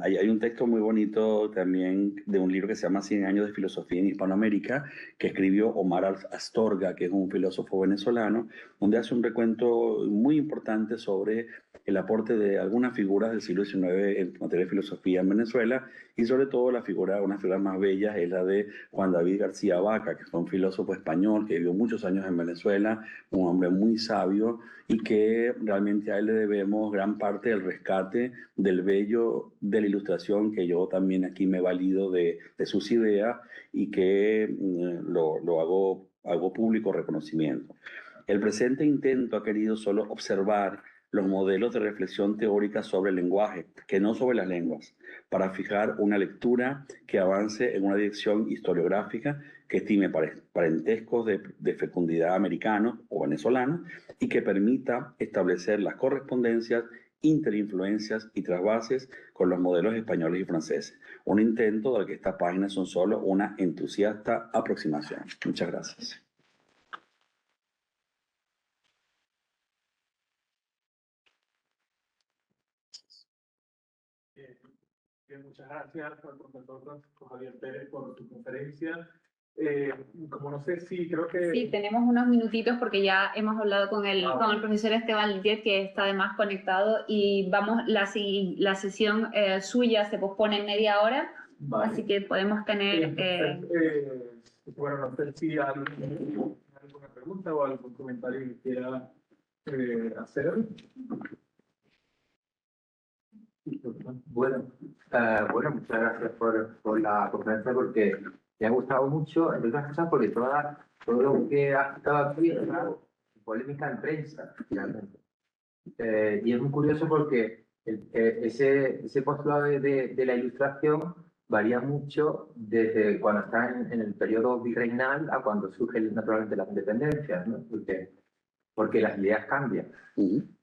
Hay un texto muy bonito también de un libro que se llama 100 años de filosofía en Hispanoamérica, que escribió Omar Astorga, que es un filósofo venezolano, donde hace un recuento muy importante sobre el aporte de algunas figuras del siglo XIX en materia de filosofía en Venezuela, y sobre todo una de las figuras más bellas es la de Juan David García Vaca, que fue un filósofo español que vivió muchos años en Venezuela, un hombre muy sabio, y que realmente a él le debemos gran parte del rescate del vello de la Ilustración, que yo también aquí me valido de sus ideas, y que lo hago público reconocimiento. El presente intento ha querido solo observar los modelos de reflexión teórica sobre el lenguaje, que no sobre las lenguas, para fijar una lectura que avance en una dirección historiográfica que estime parentescos de fecundidad americanos o venezolanos, y que permita establecer las correspondencias, interinfluencias y trasvases con los modelos españoles y franceses. Un intento del que estas páginas son solo una entusiasta aproximación. Muchas gracias. Muchas gracias al profesor Francisco Javier Pérez por su conferencia. Como no sé si creo que... Sí, tenemos unos minutitos porque ya hemos hablado con el profesor Esteban Lillet, que está además conectado, y la sesión suya se pospone en media hora, vale. Así que podemos tener... bueno, no sé si alguien alguna pregunta o algún comentario que quiera hacer. Bueno, muchas gracias por la conferencia, porque me ha gustado mucho, entre otras cosas, porque todo lo que ha citado aquí es una polémica en prensa, realmente. Y es muy curioso porque ese postulado de la Ilustración varía mucho desde cuando está en el periodo virreinal a cuando surgen naturalmente las independencias, ¿no? Porque las ideas cambian.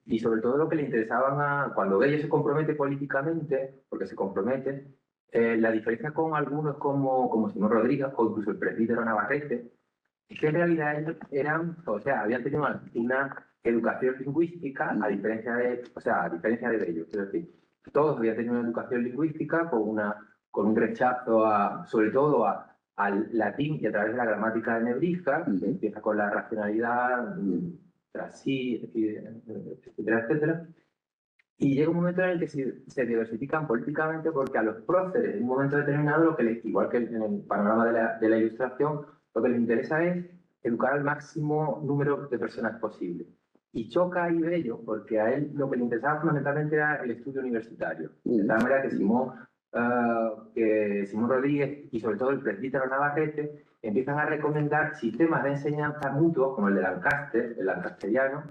Y sobre todo lo que le interesaba cuando Bello se compromete políticamente, porque se compromete, la diferencia con algunos como Simón Rodríguez o incluso el presbítero Navarrete, es que en realidad ellos habían tenido una educación lingüística a diferencia de Bello. Es decir, todos habían tenido una educación lingüística con un rechazo sobre todo al latín y a través de la gramática de Nebrija, que empieza con la racionalidad, etcétera, etcétera. Y llega un momento en el que se diversifican políticamente, porque a los próceres, en un momento determinado, igual que en el panorama de la Ilustración, lo que les interesa es educar al máximo número de personas posible. Y choca ahí Bello, porque a él lo que le interesaba fundamentalmente era el estudio universitario. De tal manera que Simón Rodríguez y sobre todo el presbítero Navarrete empiezan a recomendar sistemas de enseñanza mutuos, como el de Lancaster, el lancasteriano,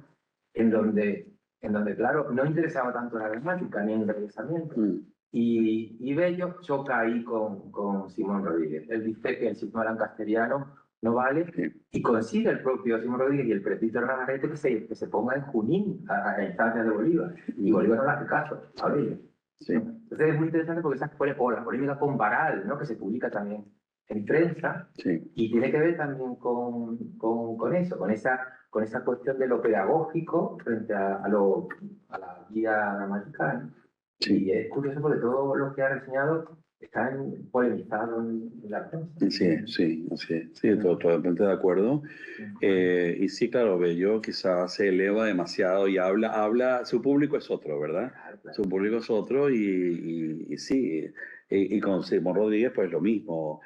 en donde en donde, claro, no interesaba tanto la gramática ni el pensamiento. Y Bello choca ahí con Simón Rodríguez. Él dice que el sistema castellano no vale, y consigue el propio Simón Rodríguez y el presbítero Navarrete que se ponga en Junín a instancias de Bolívar. Y Bolívar no le hace caso a Bello. Sí. Entonces es muy interesante porque o la polémica con Baral, ¿no? Que se publica también en prensa, Sí. y tiene que ver también con eso, con esa cuestión de lo pedagógico frente a la guía gramatical. Sí. Y es curioso porque todo lo que ha reseñado está polemizado en la prensa. Sí, totalmente de acuerdo. Y sí, claro, Bello quizás se eleva demasiado y habla, su público es otro, ¿verdad? Claro. Su público es otro y sí, y con Simón Rodríguez pues lo mismo.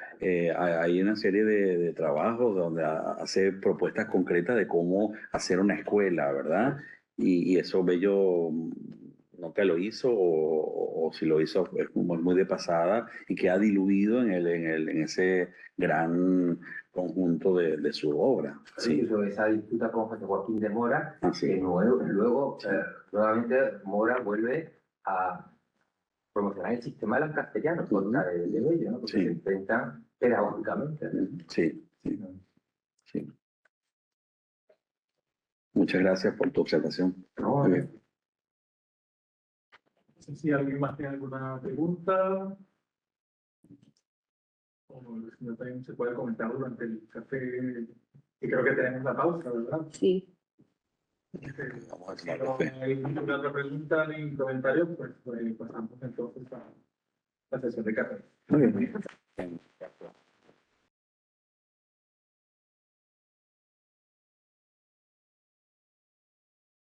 Hay una serie de trabajos donde hace propuestas concretas de cómo hacer una escuela, ¿verdad? Y eso Bello nunca lo hizo o si lo hizo es muy de pasada y que ha diluido en ese gran conjunto de su obra. Sí, incluso esa disputa con José Joaquín de Mora, Sí. que luego nuevamente Mora vuelve a promocionar el sistema de los castellanos contra el de Bello, ¿no? Porque se enfrentan pedagógicamente. Sí. Muchas gracias por tu observación. No, Muy bien. No sé si alguien más tiene alguna pregunta. O si no, también se puede comentar durante el café, que creo que tenemos la pausa, ¿verdad? Sí. Vamos a Si tomar no café. hay ninguna otra pregunta ni comentario, pues pasamos entonces a la sesión de café. Muy bien.